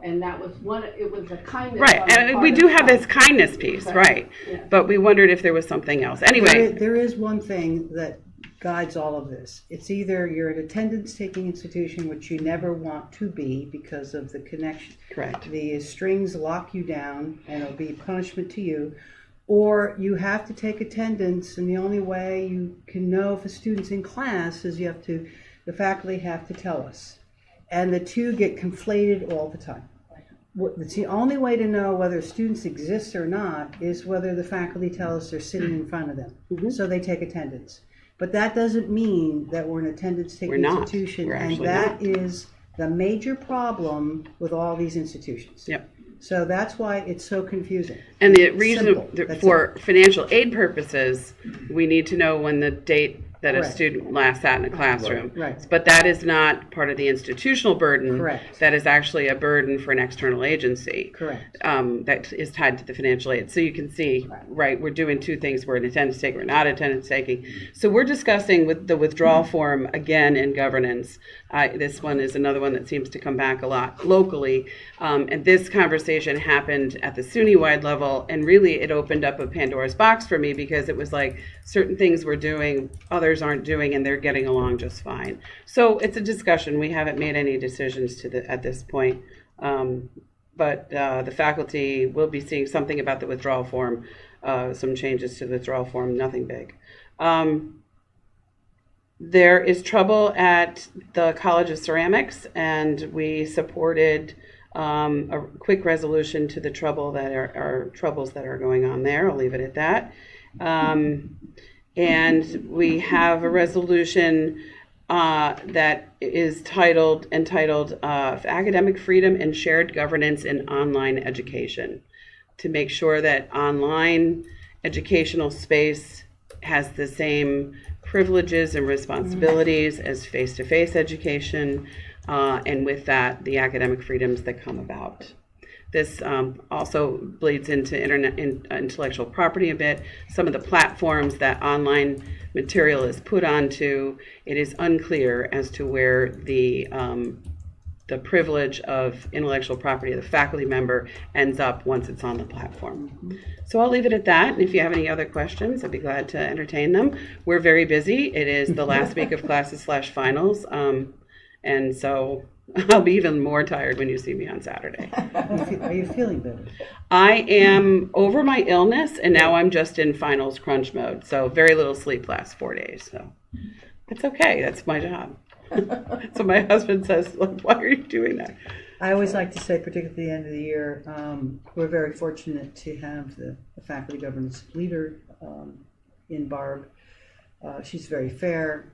And that was it was a kindness. Right, and we do have this kindness piece, right? Yeah. But we wondered if there was something else. Anyway. There is one thing that guides all of this. It's either you're an attendance-taking institution, which you never want to be because of the connection. Correct. The strings lock you down, and it'll be punishment to you. Or you have to take attendance, and the only way you can know if a student's in class is the faculty have to tell us. And the two get conflated all the time. It's the only way to know whether students exist or not is whether the faculty tell us they're sitting in front of them. So they take attendance. But that doesn't mean that we're an attendance-taking institution, and that is the major problem with all these institutions. Yep. So that's why it's so confusing. And the reason for financial aid purposes, we need to know when the date that a student last sat in a classroom. Right. But that is not part of the institutional burden. Correct. That is actually a burden for an external agency. Correct. That is tied to the financial aid. So you can see, right, we're doing two things. We're an attendance taker, we're not attendance taking. So we're discussing with the withdrawal form again in governance. This one is another one that seems to come back a lot locally. And this conversation happened at the SUNY-wide level, and really it opened up a Pandora's box for me because it was like certain things we're doing, others aren't doing, and they're getting along just fine. So it's a discussion. We haven't made any decisions at this point. But the faculty will be seeing something about the withdrawal form, some changes to the withdrawal form, nothing big. There is trouble at the College of Ceramics, and we supported a quick resolution to the troubles that are going on there. I'll leave it at that. And we have a resolution that is entitled Academic Freedom and Shared Governance in Online Education, to make sure that online educational space has the same privileges and responsibilities as face-to-face education, and with that, the academic freedoms that come about. This also bleeds into intellectual property a bit. Some of the platforms that online material is put onto, it is unclear as to where the privilege of intellectual property of the faculty member ends up once it's on the platform. So I'll leave it at that. And if you have any other questions, I'd be glad to entertain them. We're very busy. It is the last week of classes/finals. And so I'll be even more tired when you see me on Saturday. Are you feeling better? I am over my illness, and now I'm just in finals crunch mode. So very little sleep last 4 days. So it's okay. That's my job. So my husband says, like, why are you doing that? I always like to say, particularly at the end of the year, we're very fortunate to have the faculty governance leader in Barb. She's very fair.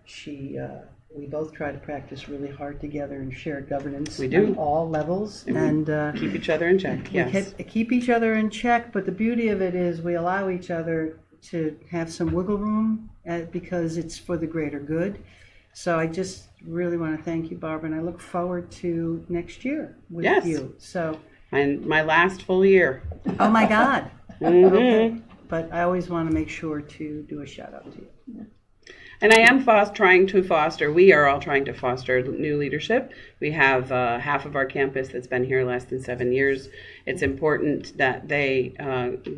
We both try to practice really hard together and share governance. We do. On all levels. And keep each other in check, yes. We keep each other in check, but the beauty of it is we allow each other to have some wiggle room because it's for the greater good. So I just really want to thank you, Barbara, and I look forward to next year with you. So, and my last full year. Oh my God. Mm-hmm. Okay. But I always want to make sure to do a shout out to you. Yeah. And I am we are all trying to foster new leadership. We have half of our campus that's been here less than 7 years. It's important that they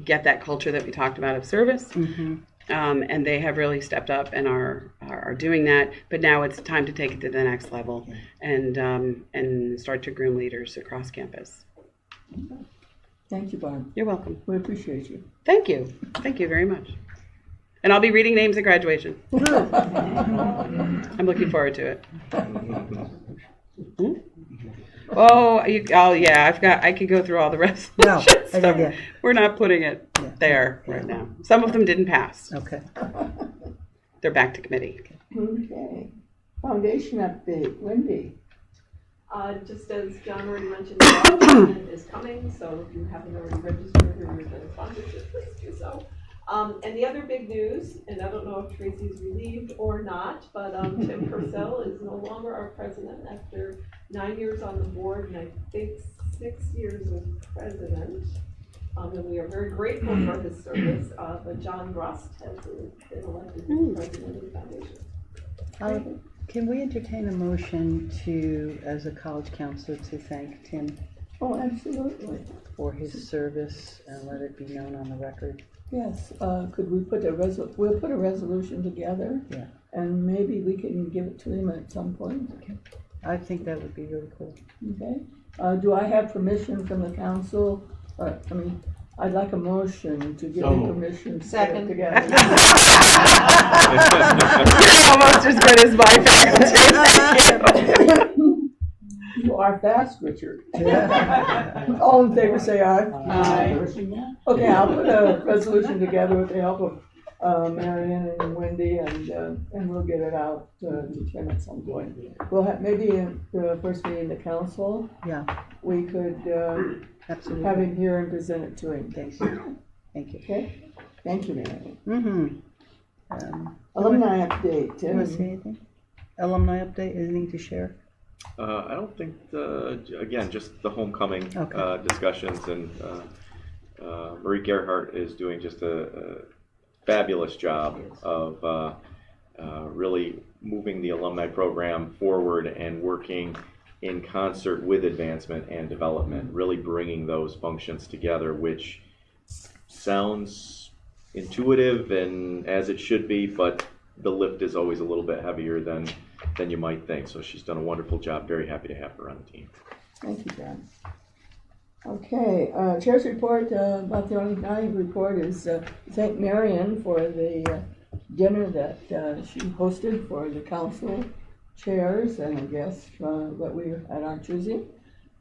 get that culture that we talked about of service. Mm-hmm. And they have really stepped up and are doing that. But now it's time to take it to the next level and start to groom leaders across campus. Thank you, Barb. You're welcome. We appreciate you. Thank you. Thank you very much. And I'll be reading names at graduation. I'm looking forward to it. Yeah, I could go through all the rest. No, I don't get it. We're not putting it there right now. Some of them didn't pass. Okay. They're back to committee. Okay. Foundation update, Wendy. Just as John already mentioned, the tournament is coming, so if you haven't already registered or you're the sponsorship, please do so. And the other big news, and I don't know if Tracy's relieved or not, but Tim Purcell is no longer our president after 9 years on the board and I think 6 years as president. And we are very grateful for his service, but John Rust has been elected president of the foundation. Can we entertain a motion as a college counselor, to thank Tim? Oh, absolutely. For his service and let it be known on the record. Yes, could we we'll put a resolution together. Yeah. And maybe we can give it to him at some point. Okay. I think that would be really cool. Okay. Do I have permission from the council? I'd like a motion to give him permission to put it together. You're almost as good as my faculty. You are fast, Richard. All in favor, say aye. Aye. Okay, I'll put a resolution together with the help of Marion and Wendy, and we'll get it out to Tim at some point. We'll have maybe in the first meeting of the council. Yeah. We could absolutely have him here and present it to him. Thank you. Thank you. Okay. Thank you, Marion. Mm-hmm. Alumni update. Do you want to say anything? Alumni update. Anything to share? I don't think, again, just the homecoming discussions, and Marie Gerhardt is doing just a fabulous job of really moving the alumni program forward and working in concert with advancement and development, really bringing those functions together, which sounds intuitive and as it should be, but the lift is always a little bit heavier than you might think. So she's done a wonderful job. Very happy to have her on the team. Thank you, John. Okay, Chair's report, about the only I report is thank Marion for the dinner that she hosted for the council chairs and guests that we had on choosing.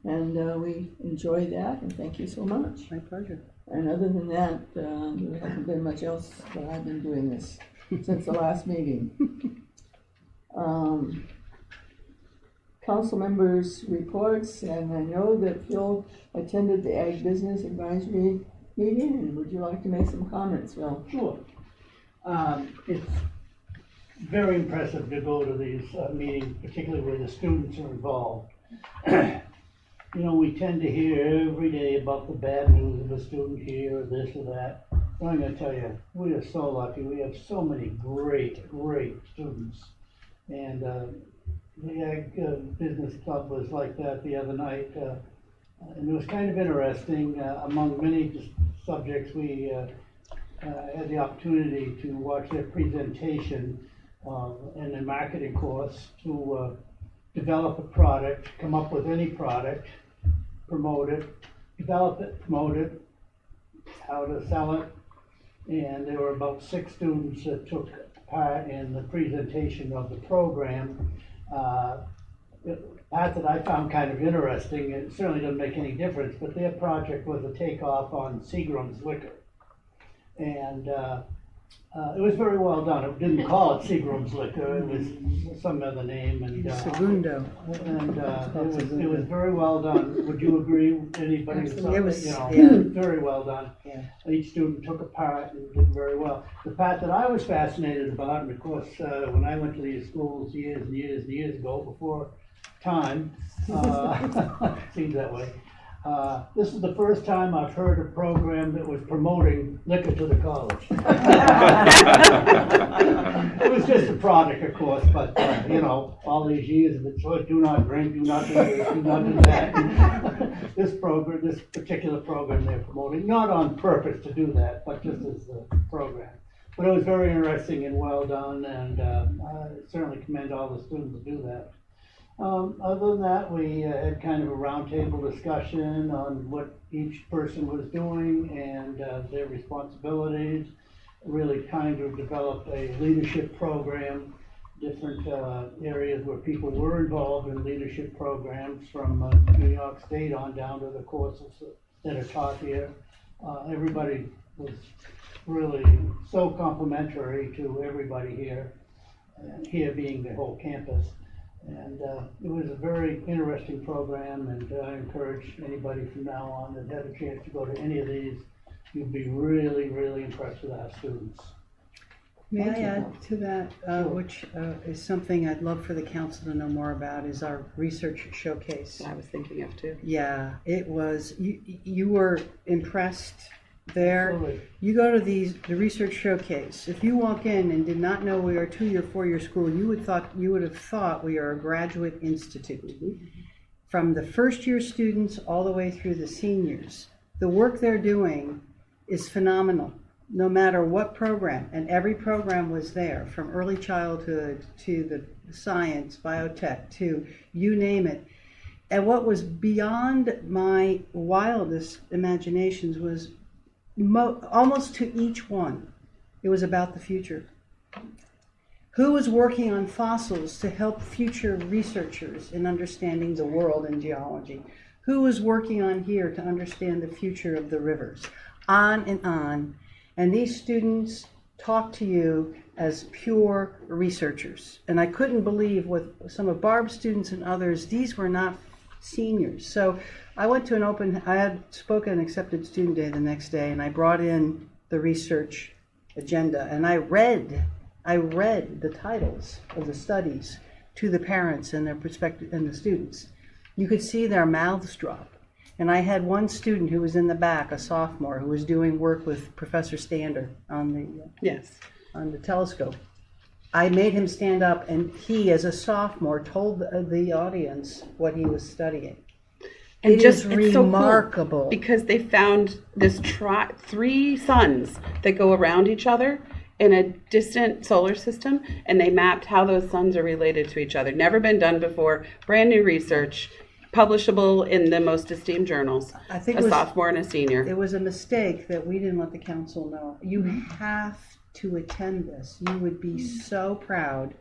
And we enjoy that, and thank you so much. My pleasure. And other than that, there hasn't been much else that I've been doing this since the last meeting. Council members' reports, and I know that Phil attended the Ag Business Advisory meeting, and would you like to make some comments, Phil? Sure. It's very impressive to go to these meetings, particularly where the students are involved. You know, we tend to hear every day about the bad news of a student here, or this or that. But I'm gonna tell you, we are so lucky. We have so many great students. And the Ag Business Club was like that the other night. And it was kind of interesting. Among many subjects, we had the opportunity to watch their presentation in a marketing course to develop a product, come up with any product, promote it, develop it, promote it, how to sell it. And there were about 6 students that took part in the presentation of the program. The part that I found kind of interesting, it certainly doesn't make any difference, but their project was a takeoff on Seagram's liquor. And it was very well done. It didn't call it Seagram's liquor, it was some other name. And Segundo. And it was very well done. Would you agree, anybody? Absolutely. It was, You know, yeah. very well done. Yeah. Each student took a part and did very well. The part that I was fascinated about, and of course, when I went to these schools years and years and years ago, before time, seems that way, this is the first time I've heard a program that was promoting liquor to the college. It was just a product, of course, but, you know, all these years of it, so do not drink, do not do this, do not do that. This particular program they're promoting, not on purpose to do that, but just as a program. But it was very interesting and well done, and I certainly commend all the students to do that. Other than that, we had kind of a roundtable discussion on what each person was doing and their responsibilities. Really kind of developed a leadership program, different areas where people were involved in leadership programs from New York State on down to the courses that are taught here. Everybody was really so complimentary to everybody here, and here being the whole campus. And it was a very interesting program, and I encourage anybody from now on that had a chance to go to any of these, you'd be really, really impressed with our students. May I add to that, which is something I'd love for the council to know more about, is our research showcase. I was thinking of too. Yeah, it was, you were impressed there. Absolutely. You go to the research showcase. If you walk in and did not know we are a 2-year, 4-year school, you would have thought we are a graduate institute. From the first year students all the way through the seniors. The work they're doing is phenomenal, no matter what program. And every program was there, from early childhood to the science, biotech, to you name it. And what was beyond my wildest imaginations was almost to each one, it was about the future. Who was working on fossils to help future researchers in understanding the world and geology? Who was working on here to understand the future of the rivers? On and on. And these students talk to you as pure researchers. And I couldn't believe with some of Barb's students and others, these were not seniors. So I went to I had spoken accepted student day the next day, and I brought in the research agenda, and I read the titles of the studies to the parents and their prospective and the students. You could see their mouths drop. And I had one student who was in the back, a sophomore, who was doing work with Professor Stander on the telescope. I made him stand up, and he, as a sophomore, told the audience what he was studying. And It just is it's remarkable. So cool because they found this 3 suns that go around each other in a distant solar system, and they mapped how those suns are related to each other. Never been done before. Brand new research, publishable in the most esteemed journals. I think a sophomore and a senior. It was a mistake that we didn't let the council know. You have to attend this. You would be so proud.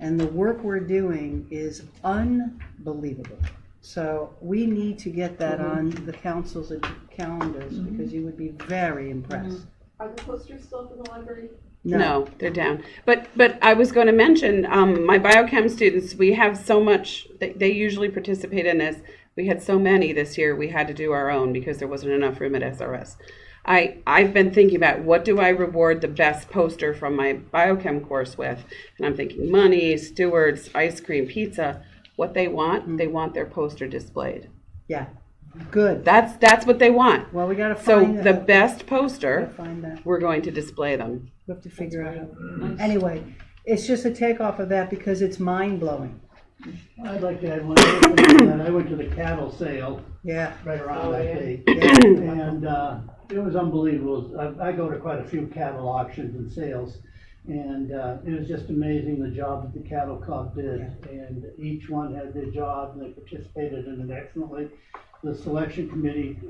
And the work we're doing is unbelievable. So we need to get that on the council's calendars because you would be very impressed. Are the posters still up in the library? No, they're down. But I was going to mention, my biochem students, we have so much, they usually participate in this. We had so many this year, we had to do our own because there wasn't enough room at SRS. I've been thinking about what do I reward the best poster from my biochem course with? And I'm thinking money, stewards, ice cream, pizza. What they want their poster displayed. Yeah, good. That's what they want. Well, we gotta So find the that. best poster, Find that. we're going to display them. We have to figure out how. Anyway, it's just a takeoff of that because it's mind-blowing. I'd like to add one other thing to that. I went to the cattle sale Yeah. right around that day. Yeah. And it was unbelievable. I go to quite a few cattle auctions and sales. And it was just amazing the job that the cattle club did. And each one had their job and they participated in it excellently. The selection committee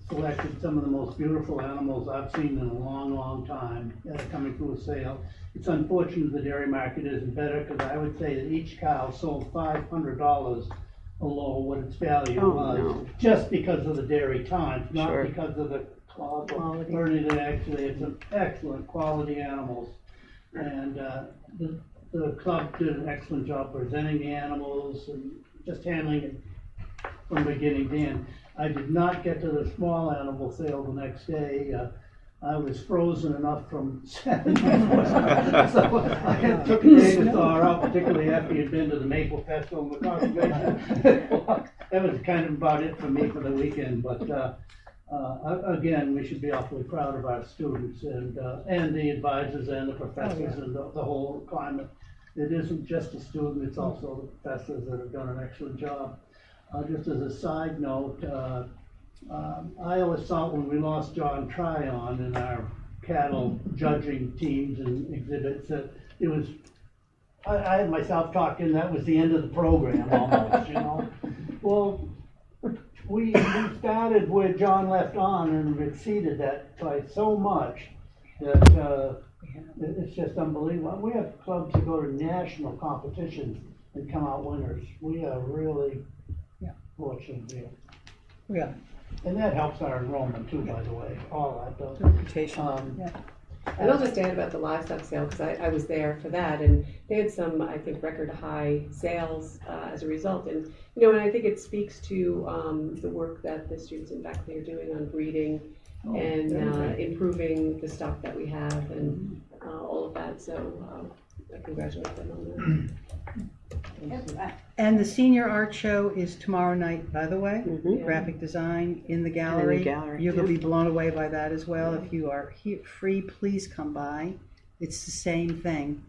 selected some of the most beautiful animals I've seen in a long, long time coming through a sale. It's unfortunate the dairy market isn't better because I would say that each cow sold $500 below what its value was. No. Just because of the dairy times, not Sure. because of the quality. Learning that actually it's some excellent quality animals. And the club did an excellent job presenting the animals and just handling it from beginning to end. I did not get to the small animal sale the next day. I was frozen enough from Saturday. So I took a day to thaw out, particularly after you'd been to the Maple Festival and the conservation. That was kind of about it for me for the weekend, but again, we should be awfully proud of our students and the advisors and the professors and the whole climate. It isn't just the student, it's also the professors that have done an excellent job. Just as a side note, I always thought when we lost John Tryon in our cattle judging teams and exhibits that it was, I had myself talking, that was the end of the program almost, you know? Well, we started where John left on and exceeded that by so much that it's just unbelievable. We have clubs that go to national competitions and come out winners. We are really fortunate here. Yeah. And that helps our enrollment too, by the way, all that does. Reputation. And I'll just add about the livestock sale, because I was there for that, and they had some, I think, record high sales as a result. And, you know, and I think it speaks to the work that the students and faculty are doing on breeding and improving the stock that we have and all of that. So I congratulate them on that. And the senior art show is tomorrow night, by the way. Mhm. Graphic design in the gallery. gallery, You're gonna be blown away by that as well. If you are free, please come by. It's the same thing.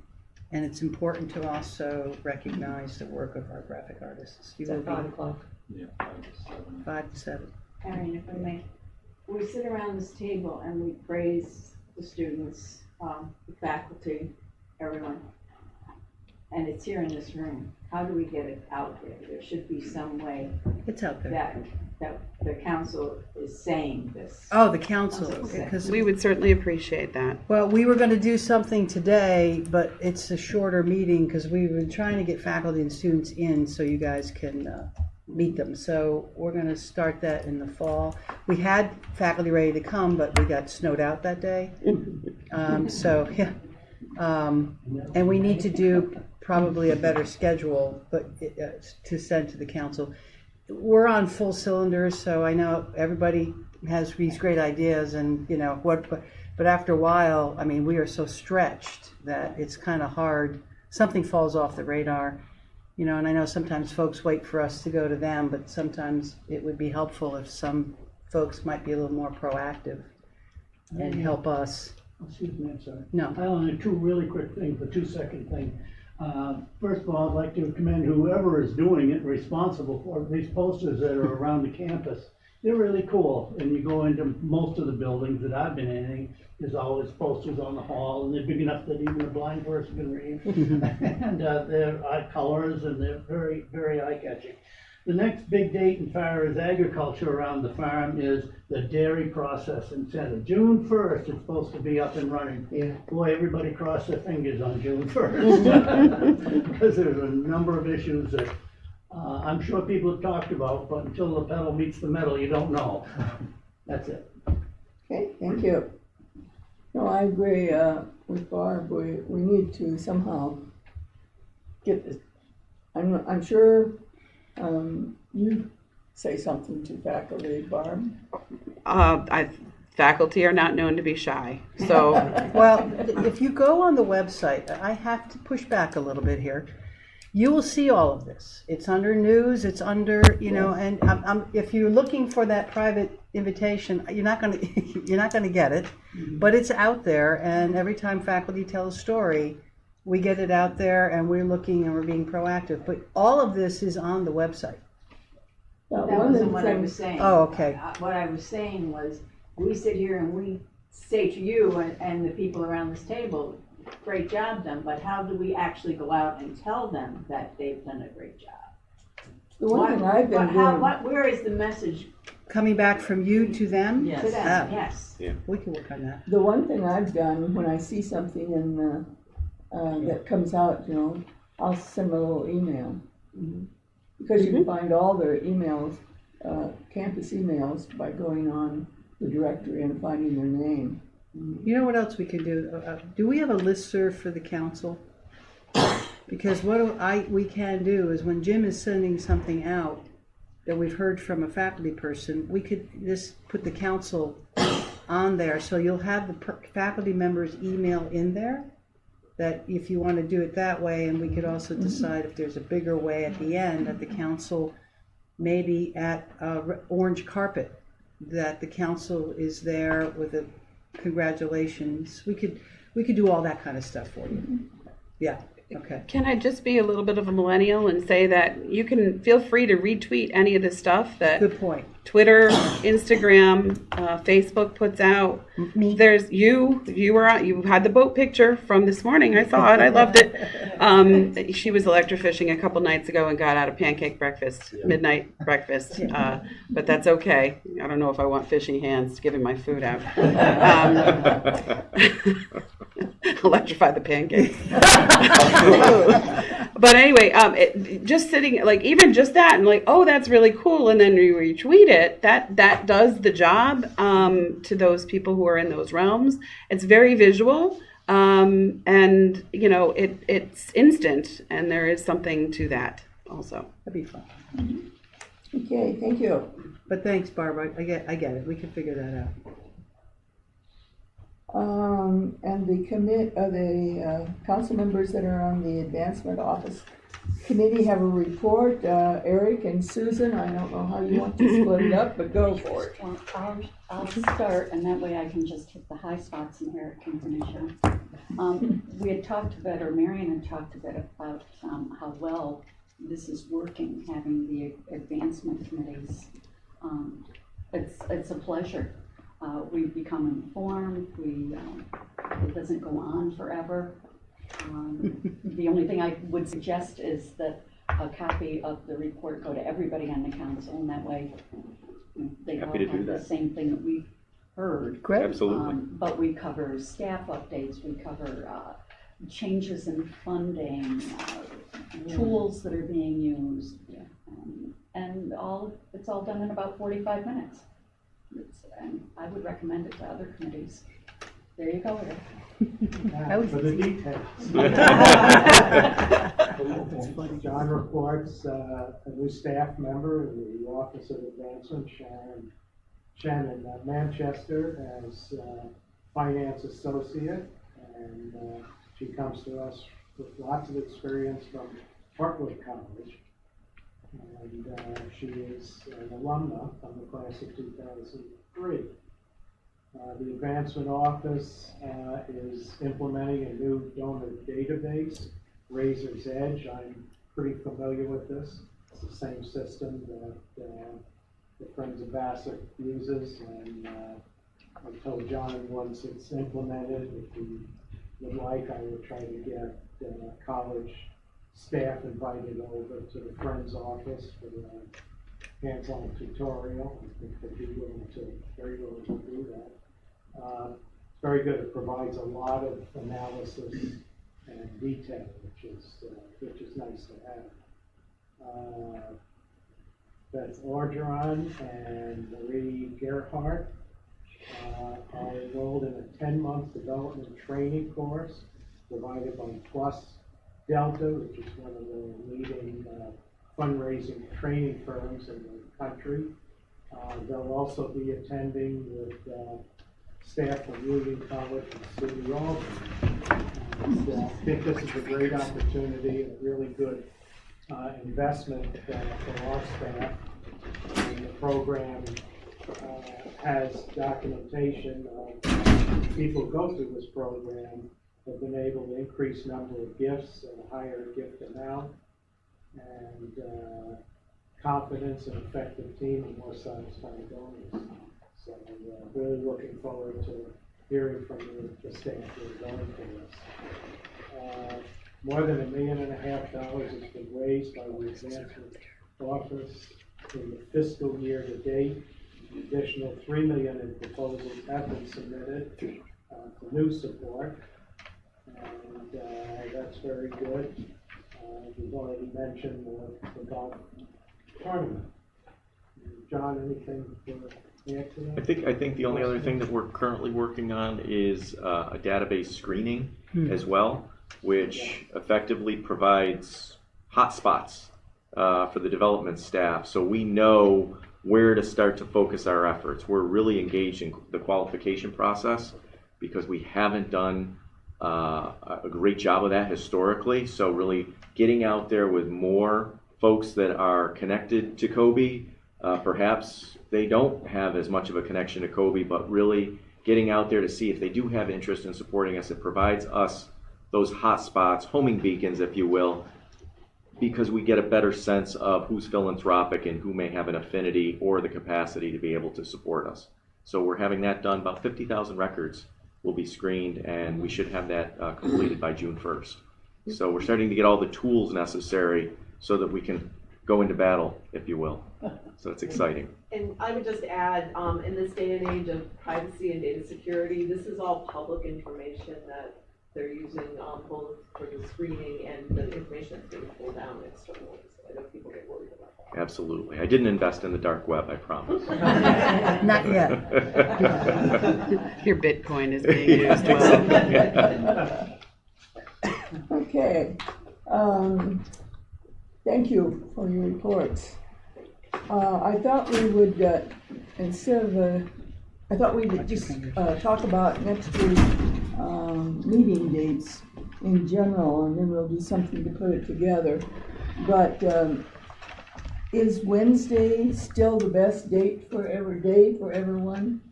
And it's important to also recognize the work of our graphic artists. You It's will at be 5 o'clock. Yeah, 5 to 7. 5 to 7. Erin, if I may, we sit around this table and we praise the students, the faculty, everyone. And it's here in this room. How do we get it out there? There should be some way It's out there. that the council is saying this. Oh, the council, Okay. because We would certainly appreciate that. well, we were going to do something today, but it's a shorter meeting because we've been trying to get faculty and students in so you guys can meet them. So we're going to start that in the fall. We had faculty ready to come, but we got snowed out that day. So, yeah. And we need to do probably a better schedule, but to send to the council. We're on full cylinders, so I know everybody has these great ideas and, you know, but after a while, I mean, we are so stretched that it's kind of hard. Something falls off the radar, you know, and I know sometimes folks wait for us to go to them, but sometimes it would be helpful if some folks might be a little more proactive and help us. Excuse me, I'm sorry. No. I only have two really quick things, a 2-second thing. First of all, I'd like to commend whoever is doing it, responsible for these posters that are around the campus. They're really cool, and you go into most of the buildings that I've been in, there's always posters on the hall, and they're big enough that even a blind person can read. And they're colors, and they're very, very eye-catching. The next big date in far as agriculture around the farm is the Dairy Processing Center. June 1st, it's supposed to be up and running. Yeah. Boy, everybody cross their fingers on June 1st. Because there's a number of issues that I'm sure people have talked about, but until the pedal meets the metal, you don't know. That's it. Okay, thank you. No, I agree, with Barb, we need to somehow get this, I'm sure, you say something to faculty, Barb. Faculty are not known to be shy, so Well, if you go on the website, I have to push back a little bit here. You will see all of this. It's under news, it's under, and if you're looking for that private invitation, you're not gonna, you're not gonna get it. But it's out there, and every time faculty tell a story, we get it out there, and we're looking and we're being proactive. But all of this is on the website. Now, That one of the wasn't what I was things- saying. Oh, okay. What I was saying was, we sit here and we say to you and the people around this table, great job done, but how do we actually go out and tell them that they've done a great job? The one thing I've been doing, Where is the message Coming back from you to them? to them? Ah. Yes. We can work on that. the one thing I've done when I see something in the, that comes out, I'll send a little email. Because you can find all their emails, campus emails, by going on the directory and finding their name. You know what else we can do? Do we have a listserv for the council? Because what we can do is when Jim is sending something out that we've heard from a faculty person, we could just put the council on there. So you'll have the faculty members' email in there, that if you want to do it that way, and we could also decide if there's a bigger way at the end at the council, maybe at orange carpet, that the council is there with a congratulations. We could do all that kind of stuff for you. Yeah, okay. can I just be a little bit of a millennial and say that you can feel free to retweet any of the stuff that Good point. Twitter, Instagram, Facebook puts out. Me. There's you had the boat picture from this morning. I saw it. I loved it. She was electrofishing a couple nights ago and got out a pancake breakfast, midnight breakfast. But that's okay. I don't know if I want fishy hands giving my food out. Electrify the pancakes. But anyway, just sitting, like, even just that, and like, oh, that's really cool, and then you retweet it, that does the job to those people who are in those realms. It's very visual, and, it's instant, and there is something to that also. That'd be fun. Okay, thank you. But thanks, Barbara. I get it. We can figure that out. And the council members that are on the advancement office committee have a report. Eric and Susan, I don't know how you want to split it up, but go for it. Well, I'll start, and that way I can just hit the high spots and Eric can finish up. We had talked a bit, or Marion had talked a bit about how well this is working, having the advancement committees. It's a pleasure. We've become informed. It doesn't go on forever. The only thing I would suggest is that a copy of the report go to everybody on the council, and that way they all Happy to do have the that. same thing that we've heard. Great. Absolutely. But we cover staff updates, we cover changes in funding, tools that are being used, and it's all done in about 45 minutes. And I would recommend it to other committees. There you go, Eric. Now, for the details. John reports a new staff member in the Office of Advancement, Shannon Manchester, as finance associate, and she comes to us with lots of experience from Hartwood College. And she is an alumna from the class of 2003. The Advancement Office is implementing a new donor database, Razor's Edge. I'm pretty familiar with this. It's the same system that the Friends of Bassett uses, and I told John once it's implemented, if he would like, I would try to get college staff invited over to the Friends office for the hands-on tutorial. I think they'd be very willing to do that. It's very good. It provides a lot of analysis and detail, which is nice to have. Beth Orgeron and Marie Gerhardt are enrolled in a 10-month development training course provided by Plus Delta, which is one of the leading fundraising training firms in the country. They'll also be attending with staff from Union College and SUNY Albany. And, I think this is a great opportunity, a really good investment for our staff. And the program has documentation of people who go through this program have been able to increase number of gifts and a higher gift amount, and confidence and effective team and more satisfied donors. So really looking forward to hearing from the staff who are going through this. More than $1.5 million has been raised by the Advancement Office in the fiscal year to date. An additional $3 million in proposals have been submitted for new support, and that's very good. We've already mentioned the golf tournament. John, anything to add to that? I think the only other thing that we're currently working on is a database screening as well, which effectively provides hotspots for the development staff, so we know where to start to focus our efforts. We're really engaged in the qualification process because we haven't done a great job of that historically. So really getting out there with more folks that are connected to Kobe. Perhaps they don't have as much of a connection to Kobe, but really getting out there to see if they do have interest in supporting us. It provides us those hot spots, homing beacons, if you will, because we get a better sense of who's philanthropic and who may have an affinity or the capacity to be able to support us. So we're having that done. About 50,000 records will be screened, and we should have that completed by June 1st. So we're starting to get all the tools necessary so that we can go into battle, if you will. So it's exciting. And I would just add, in this day and age of privacy and data security, this is all public information that they're using both for the screening and the information that's being pulled down externally. So I know people get worried about that. Absolutely. I didn't invest in the dark web, I promise. Not yet. Your Bitcoin is being used well. Okay. Thank you for your reports. I thought we would, I thought we would just talk about next week's meeting dates in general, and then we'll do something to put it together. But is Wednesday still the best date for everyone?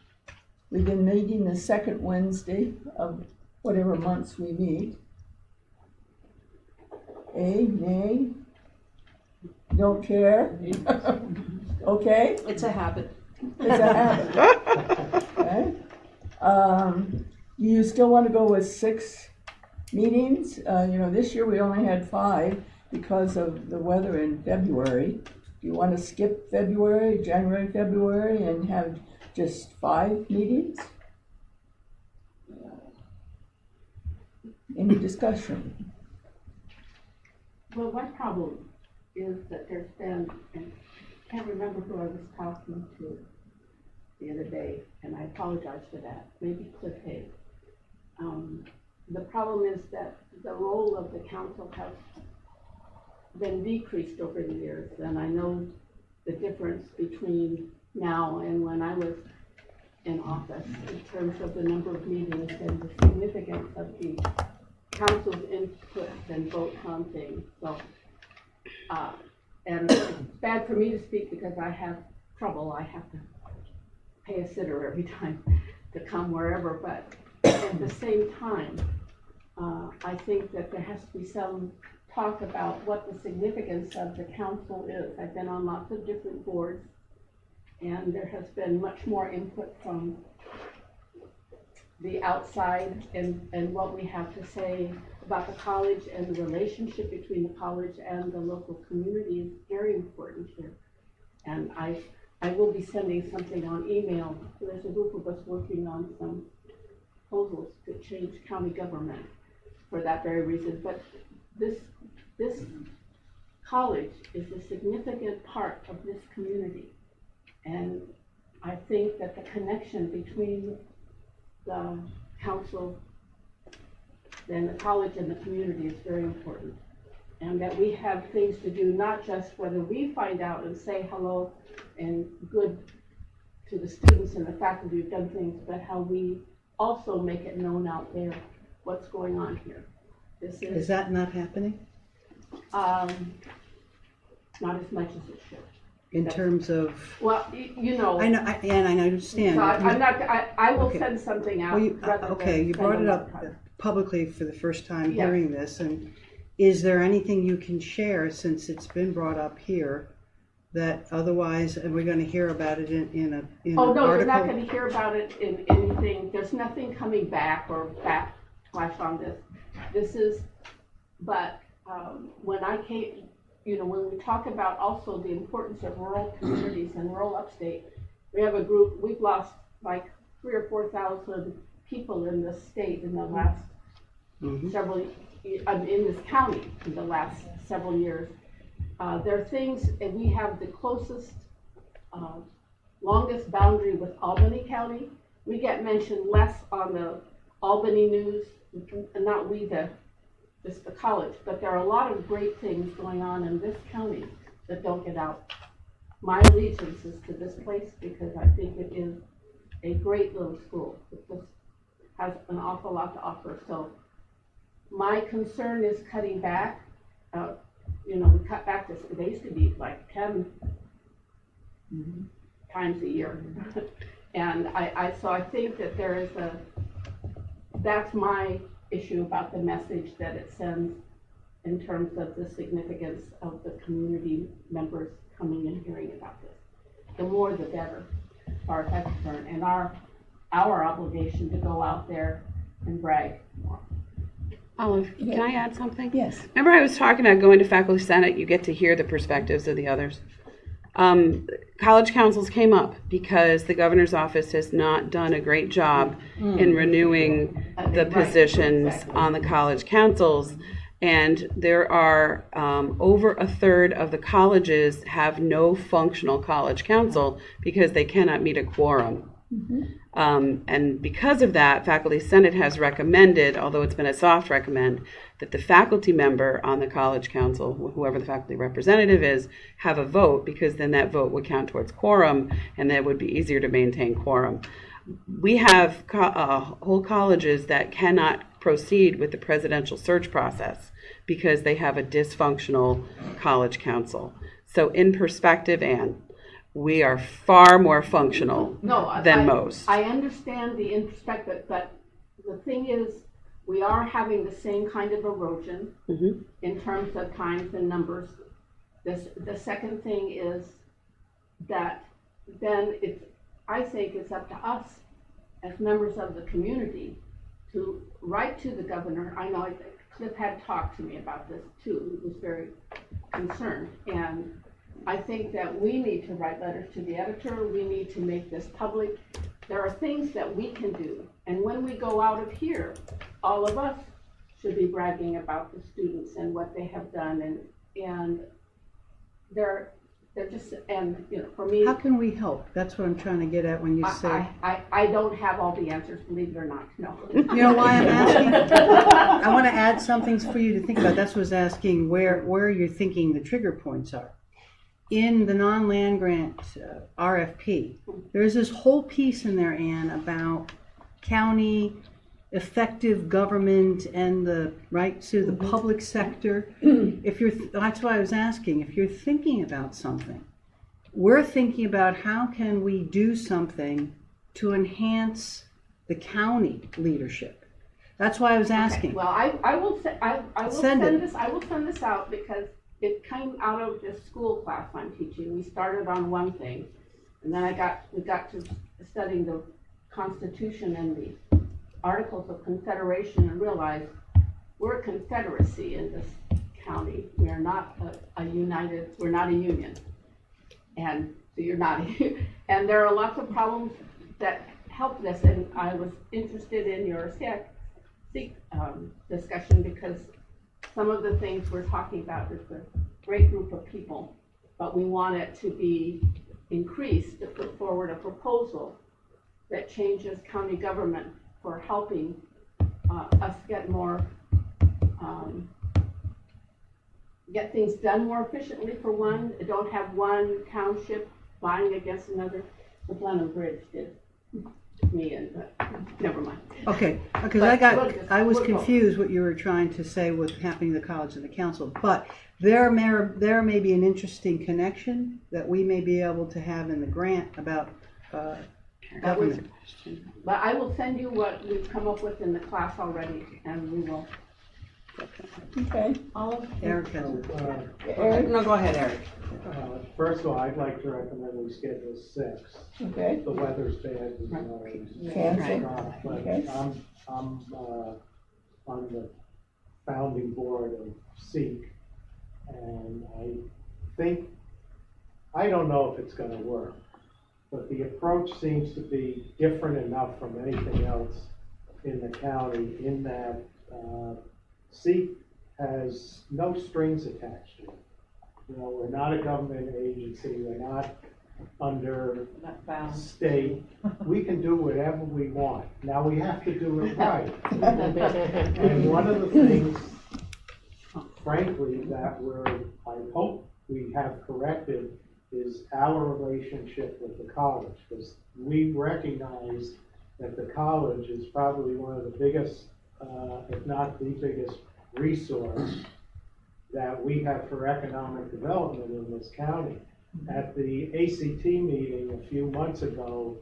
We've been meeting the second Wednesday of whatever months we meet. Nay? Don't care? Okay? It's a habit. It's a habit. Okay. You still want to go with 6 meetings? This year we only had 5 because of the weather in February. Do you want to skip January, February, and have just 5 meetings? Any discussion? Well, one problem is that there's been, and I can't remember who I was talking to the other day, and I apologize for that, maybe Cliff Hay. The problem is that the role of the council has been decreased over the years, and I know the difference between now and when I was in office in terms of the number of meetings and the significance of the council's input and votes on things. So, and it's bad for me to speak because I have trouble. I have to pay a sitter every time to come wherever, but at the same time, I think that there has to be some talk about what the significance of the council is. I've been on lots of different boards, and there has been much more input from the outside and what we have to say about the college, and the relationship between the college and the local community is very important here. And I will be sending something on email. There's a group of us working on some proposals to change county government for that very reason. But this college is a significant part of this community. And I think that the connection between the council and the college and the community is very important. And that we have things to do, not just whether we find out and say hello and good to the students and the faculty who've done things, but how we also make it known out there what's going on here. This Is that not happening not as much as it should. in terms of? Well, you know. I know, and I understand. So I will Okay. send something out. Well, you, rather okay, than you send brought it a up letter. publicly for the first time Yes. hearing this, and is there anything you can share, since it's been brought up here, that otherwise, and we're gonna hear about it in an Oh, no, you're article? not gonna hear about it in anything, there's nothing coming back or backlash on this. This is, but, when I came, you know, when we talk about also the importance of rural communities and rural upstate, we have a group, we've lost like 3,000 or 4,000 people in the state in the last Mhm. several, in this county in the last several years. There are things, and we have the closest, longest boundary with Albany County. We get mentioned less on the Albany news, and not we, just the college, but there are a lot of great things going on in this county that don't get out. My allegiance is to this place because I think it is a great little school. It just has an awful lot to offer. So my concern is cutting back. You know, we cut back this, they used to be like 10 times a year. And so I think that there is that's my issue about the message that it sends in terms of the significance of the community members coming and hearing about this. The more the better, as far as that's concerned, and our obligation to go out there and brag more. Olive, can I add something? Yes. Remember I was talking about going to faculty senate, you get to hear the perspectives of the others. College councils came up because the governor's office has not done a great job in renewing the positions on the college councils. And there are over a third of the colleges have no functional college council because they cannot meet a quorum. And because of that, Faculty Senate has recommended, although it's been a soft recommend, that the faculty member on the college council, whoever the faculty representative is, have a vote, because then that vote would count towards quorum, and that would be easier to maintain quorum. We have whole colleges that cannot proceed with the presidential search process because they have a dysfunctional college council. So in perspective, Anne, we are far more functional than most. I understand the perspective, but the thing is, we are having the same kind of erosion in terms of times and numbers. The second thing is that then I think it's up to us as members of the community to write to the governor. I know Cliff had talked to me about this too. He was very concerned, and I think that we need to write letters to the editor. We need to make this public. There are things that we can do. And when we go out of here, all of us should be bragging about the students and what they have done. And they're just, and you know, for me. How can we help? That's what I'm trying to get at when you say. I don't have all the answers, believe it or not, no. You know why I'm asking? I want to add some things for you to think about. That's what I was asking, where you're thinking the trigger points are. In the non-land grant RFP, there's this whole piece in there, Anne, about county effective government and the right to the public sector. That's why I was asking, if you're thinking about something, we're thinking about how can we do something to enhance the county leadership. That's why I was asking. Okay. Well, I will send this out because it came out of this school class I'm teaching. We started on one thing, and then we got to studying the Constitution and the Articles of Confederation and realized we're a confederacy in this county. We are not we're not a union. And so you're not, and there are lots of problems that help this, and I was interested in your discussion because some of the things we're talking about is the great group of people, but we want it to be increased, to put forward a proposal that changes county government for helping us get more, get things done more efficiently for one, don't have one township vying against another. The Blenheim Bridge did me in, but never mind. Okay, because But I was we'll go. confused what you were trying to say with happening to the college and the council, but there may be an interesting connection that we may be able to have in the grant about That was, government. but I will send you what we've come up with in the class already, and we will. Okay. Eric has Eric? No, go ahead, Eric. First of all, I'd like to recommend we schedule 6. Okay. The weather's bad, we can always Cancel. stop, but Okay. I'm on the founding board of SEEK, and I don't know if it's gonna work, but the approach seems to be different enough from anything else in the county in that SEEK has no strings attached to it. You know, we're not a government agency, we're not under state. We can do whatever we want. Now, we have to do it right. And one of the things, frankly, that I hope we have corrected is our relationship with the college, because we recognize that the college is probably one of the biggest, if not the biggest resource that we have for economic development in this county. At the ACT meeting a few months ago,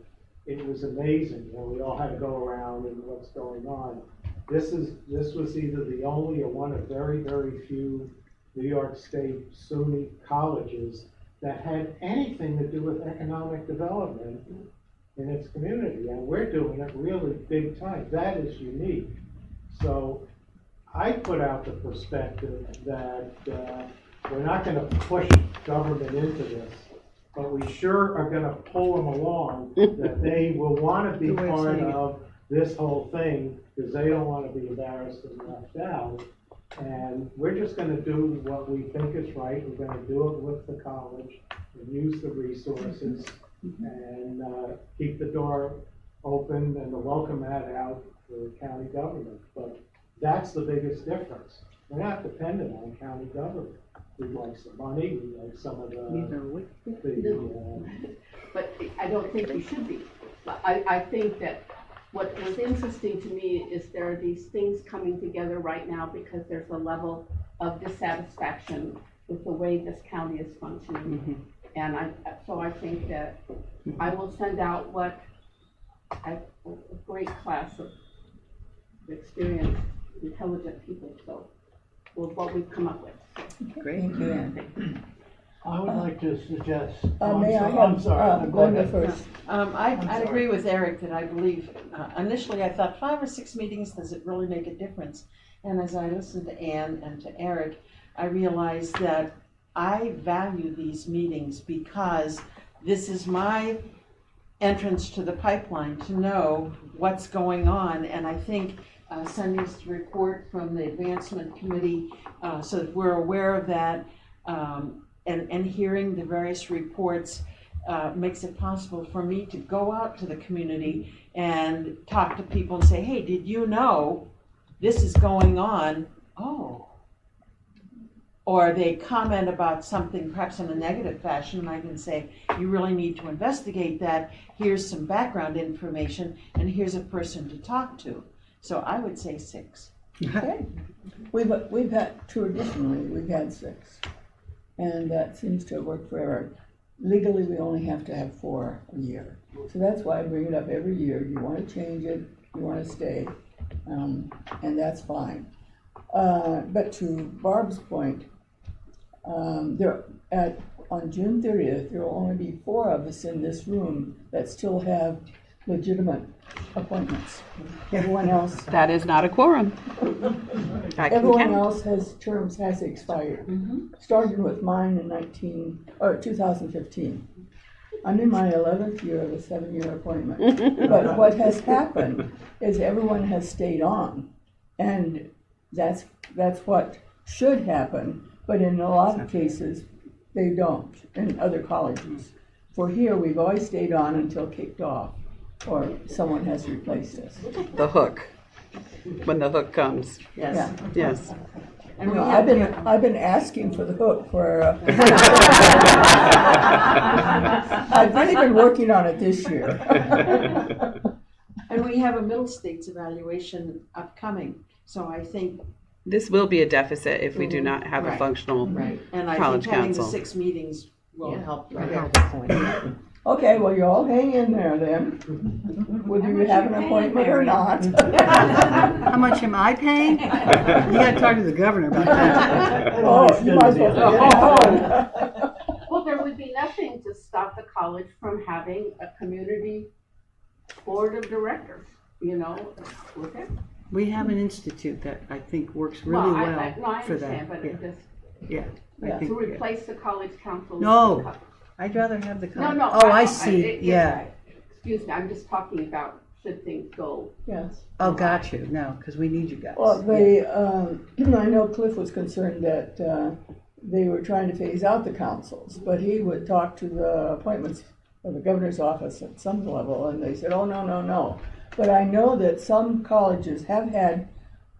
it was amazing. You know, we all had to go around and what's going on. This was either the only or one of very, very few New York State SUNY colleges that had anything to do with economic development in its community, and we're doing it really big time. That is unique. So I put out the perspective that we're not going to push government into this, but we sure are going to pull them along, that they will want to be Good way of part saying it. of this whole thing, because they don't want to be embarrassed and left out. And we're just going to do what we think is right. We're going to do it with the college and use the resources and keep the door open and the welcome mat out for county government. But that's the biggest difference. We're not dependent on county government. We'd like some money, we'd like some of But I don't think you should be. But I think that what was interesting to me is there are these things coming together right now because there's a level of dissatisfaction with the way this county is functioning. And so I think that I will send out a great class of experienced, intelligent people, so what we've come up with. Great. Thank you, Ann. I would like to suggest. May I I'm have, sorry. Glenda first? I'd agree with Eric that I believe, initially I thought 5 or 6 meetings, does it really make a difference? And as I listened to Ann and to Eric, I realized that I value these meetings because this is my entrance to the pipeline to know what's going on. And I think Sunday's report from the advancement committee, so that we're aware of that, and hearing the various reports makes it possible for me to go out to the community and talk to people and say, hey, did you know this is going on? Oh. Or they comment about something perhaps in a negative fashion, and I can say, you really need to investigate that. Here's some background information, and here's a person to talk to. So I would say 6. Okay. We've had, traditionally, we've had 6. And that seems to have worked for Eric. Legally, we only have to have 4 a year. So that's why I bring it up every year. You want to change it, you want to stay, and that's fine. But to Barb's point, on June 30th, there will only be 4 of us in this room that still have legitimate appointments. Everyone else, That is not a quorum. I can everyone count. else has expired, starting with mine in 2015. I'm in my 11th year of a 7-year appointment. But what has happened is everyone has stayed on, and that's what should happen. but in a lot of cases, they don't in other colleges. For here, we've always stayed on until kicked off, or someone has replaced us. The hook, when the hook comes. Yes. Yes. And we No, have, I've been asking for the hook for, I've really been working on it this year. and we have a middle states evaluation upcoming, so I think, This will be a deficit if we do not have a Right. functional right, and I college think having the council. 6 meetings will Yeah. help. Right, good point. Okay, well, you all hang in there then, whether you have an appointment or not. How much am I paying? You gotta talk to the governor about that. Oh, you might as well forget it. Well, there would be nothing to stop the college from having a community board of directors, you know, with it. We have an institute that I think works really No, well I for that. understand, but it just, Yeah, I Yeah. think, to replace the college council. No. I'd rather have the. No, no. Oh, I see, yeah. Excuse me, I'm just talking about should things go. Yes. Oh, got you, no, because we need you guys. Well, I know Cliff was concerned that they were trying to phase out the councils, but he would talk to the appointments of the governor's office at some level, and they said, oh, no, no, no. But I know that some colleges have had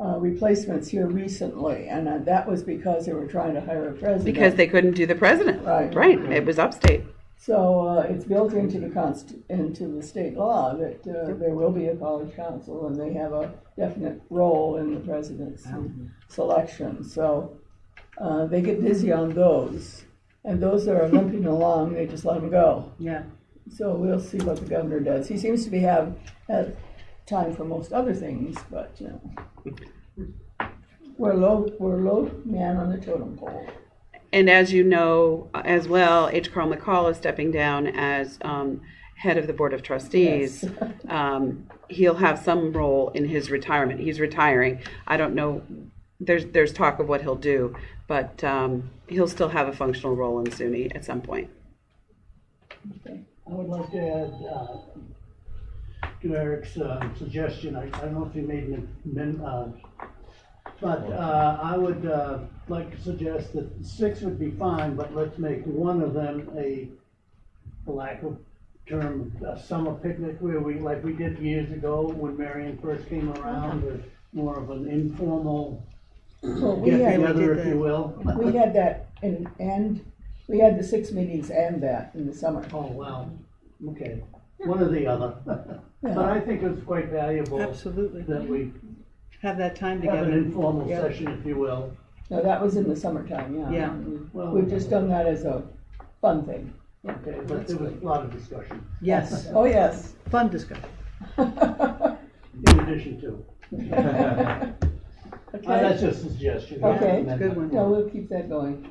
replacements here recently, and that was because they were trying to hire a president. Because they couldn't do the president. Right. Right, it was upstate. So it's built into the state law that there will be a college council, and they have a definite role in the president's selection. So they get busy on those, and those that are limping along, they just let them go. Yeah. So we'll see what the governor does. He seems to be have time for most other things, but you know, we're low man on the totem pole. And as you know as well, H. Carl McCall is stepping down as head of the Board of Trustees. Yes. He'll have some role in his retirement. He's retiring. I don't know, there's talk of what he'll do, but he'll still have a functional role in SUNY at some point. I would like to add to Eric's suggestion. I don't know if he made but I would like to suggest that 6 would be fine, but let's make one of them for lack of term, a summer picnic where like we did years ago when Marion first came around, or more of an informal Well, get together, if you will. We had that and we had the 6 meetings and that in the summer. Oh, well, okay, one or the other. But I think it's quite valuable Absolutely. that we Have that time have together. an informal Yeah. session, if you will. No, that was in the summertime, yeah. Yeah. Well, We've just done that as a fun thing. Okay, but there was a lot of discussion, Yes, Oh, yes. fun discussion. in addition to. Okay, That's just a suggestion. Okay. It's a good one. no, we'll keep that going.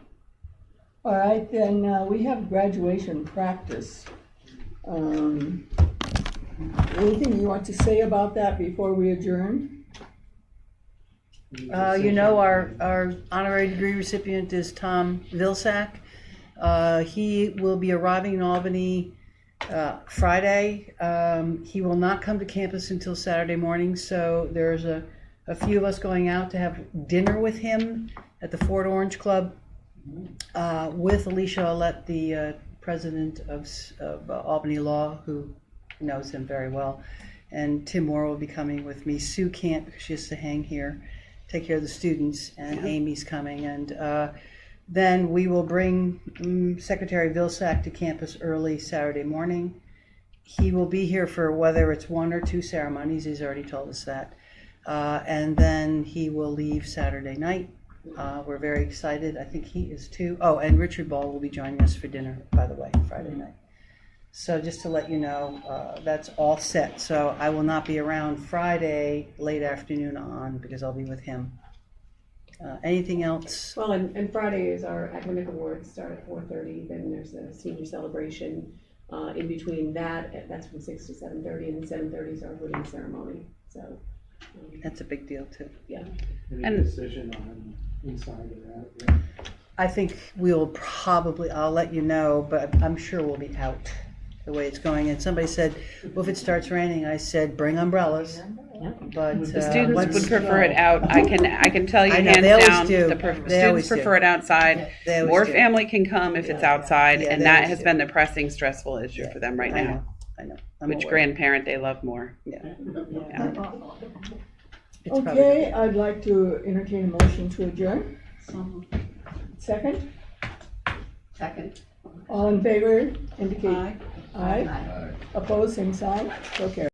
All right, then, we have graduation practice. Anything you want to say about that before we adjourn? You know, our honorary degree recipient is Tom Vilsack. He will be arriving in Albany Friday. He will not come to campus until Saturday morning, so there's a few of us going out to have dinner with him at the Fort Orange Club with Alicia Ollett, the president of Albany Law, who knows him very well. And Tim Moore will be coming with me. Sue can't because she has to hang here, take care of the students, and Amy's coming. And then we will bring Secretary Vilsack to campus early Saturday morning. He will be here for whether it's 1 or 2 ceremonies. He's already told us that. And then he will leave Saturday night. We're very excited. I think he is too. Oh, and Richard Ball will be joining us for dinner, by the way, Friday night. So just to let you know, that's all set. So I will not be around Friday late afternoon on because I'll be with him. Anything else? Well, and Friday is our academic awards start at 4:30. Then there's a senior celebration. In between that, that's from 6 to 7:30, and then 7:30 is our voting ceremony. So That's a big deal too. yeah. Any decision on inside of that? Yeah. I think we'll probably, I'll let you know, but I'm sure we'll be out the way it's going. And somebody said, well, if it starts raining, I said, bring umbrellas. but. The students once- would prefer it out. I can tell you I know, hands they always down, do. the They students always do. prefer it outside. They always More do. family can come if it's outside, Yeah, and they that always has do. been the pressing, stressful issue for them right I now. know, I know. I'm Which aware. grandparent they love more. Yeah. Yeah. It's probably Okay, good. I'd like to entertain a motion to adjourn. So, Second, Second. all in favor, indicate aye. aye. Opposed, same sign, so carried.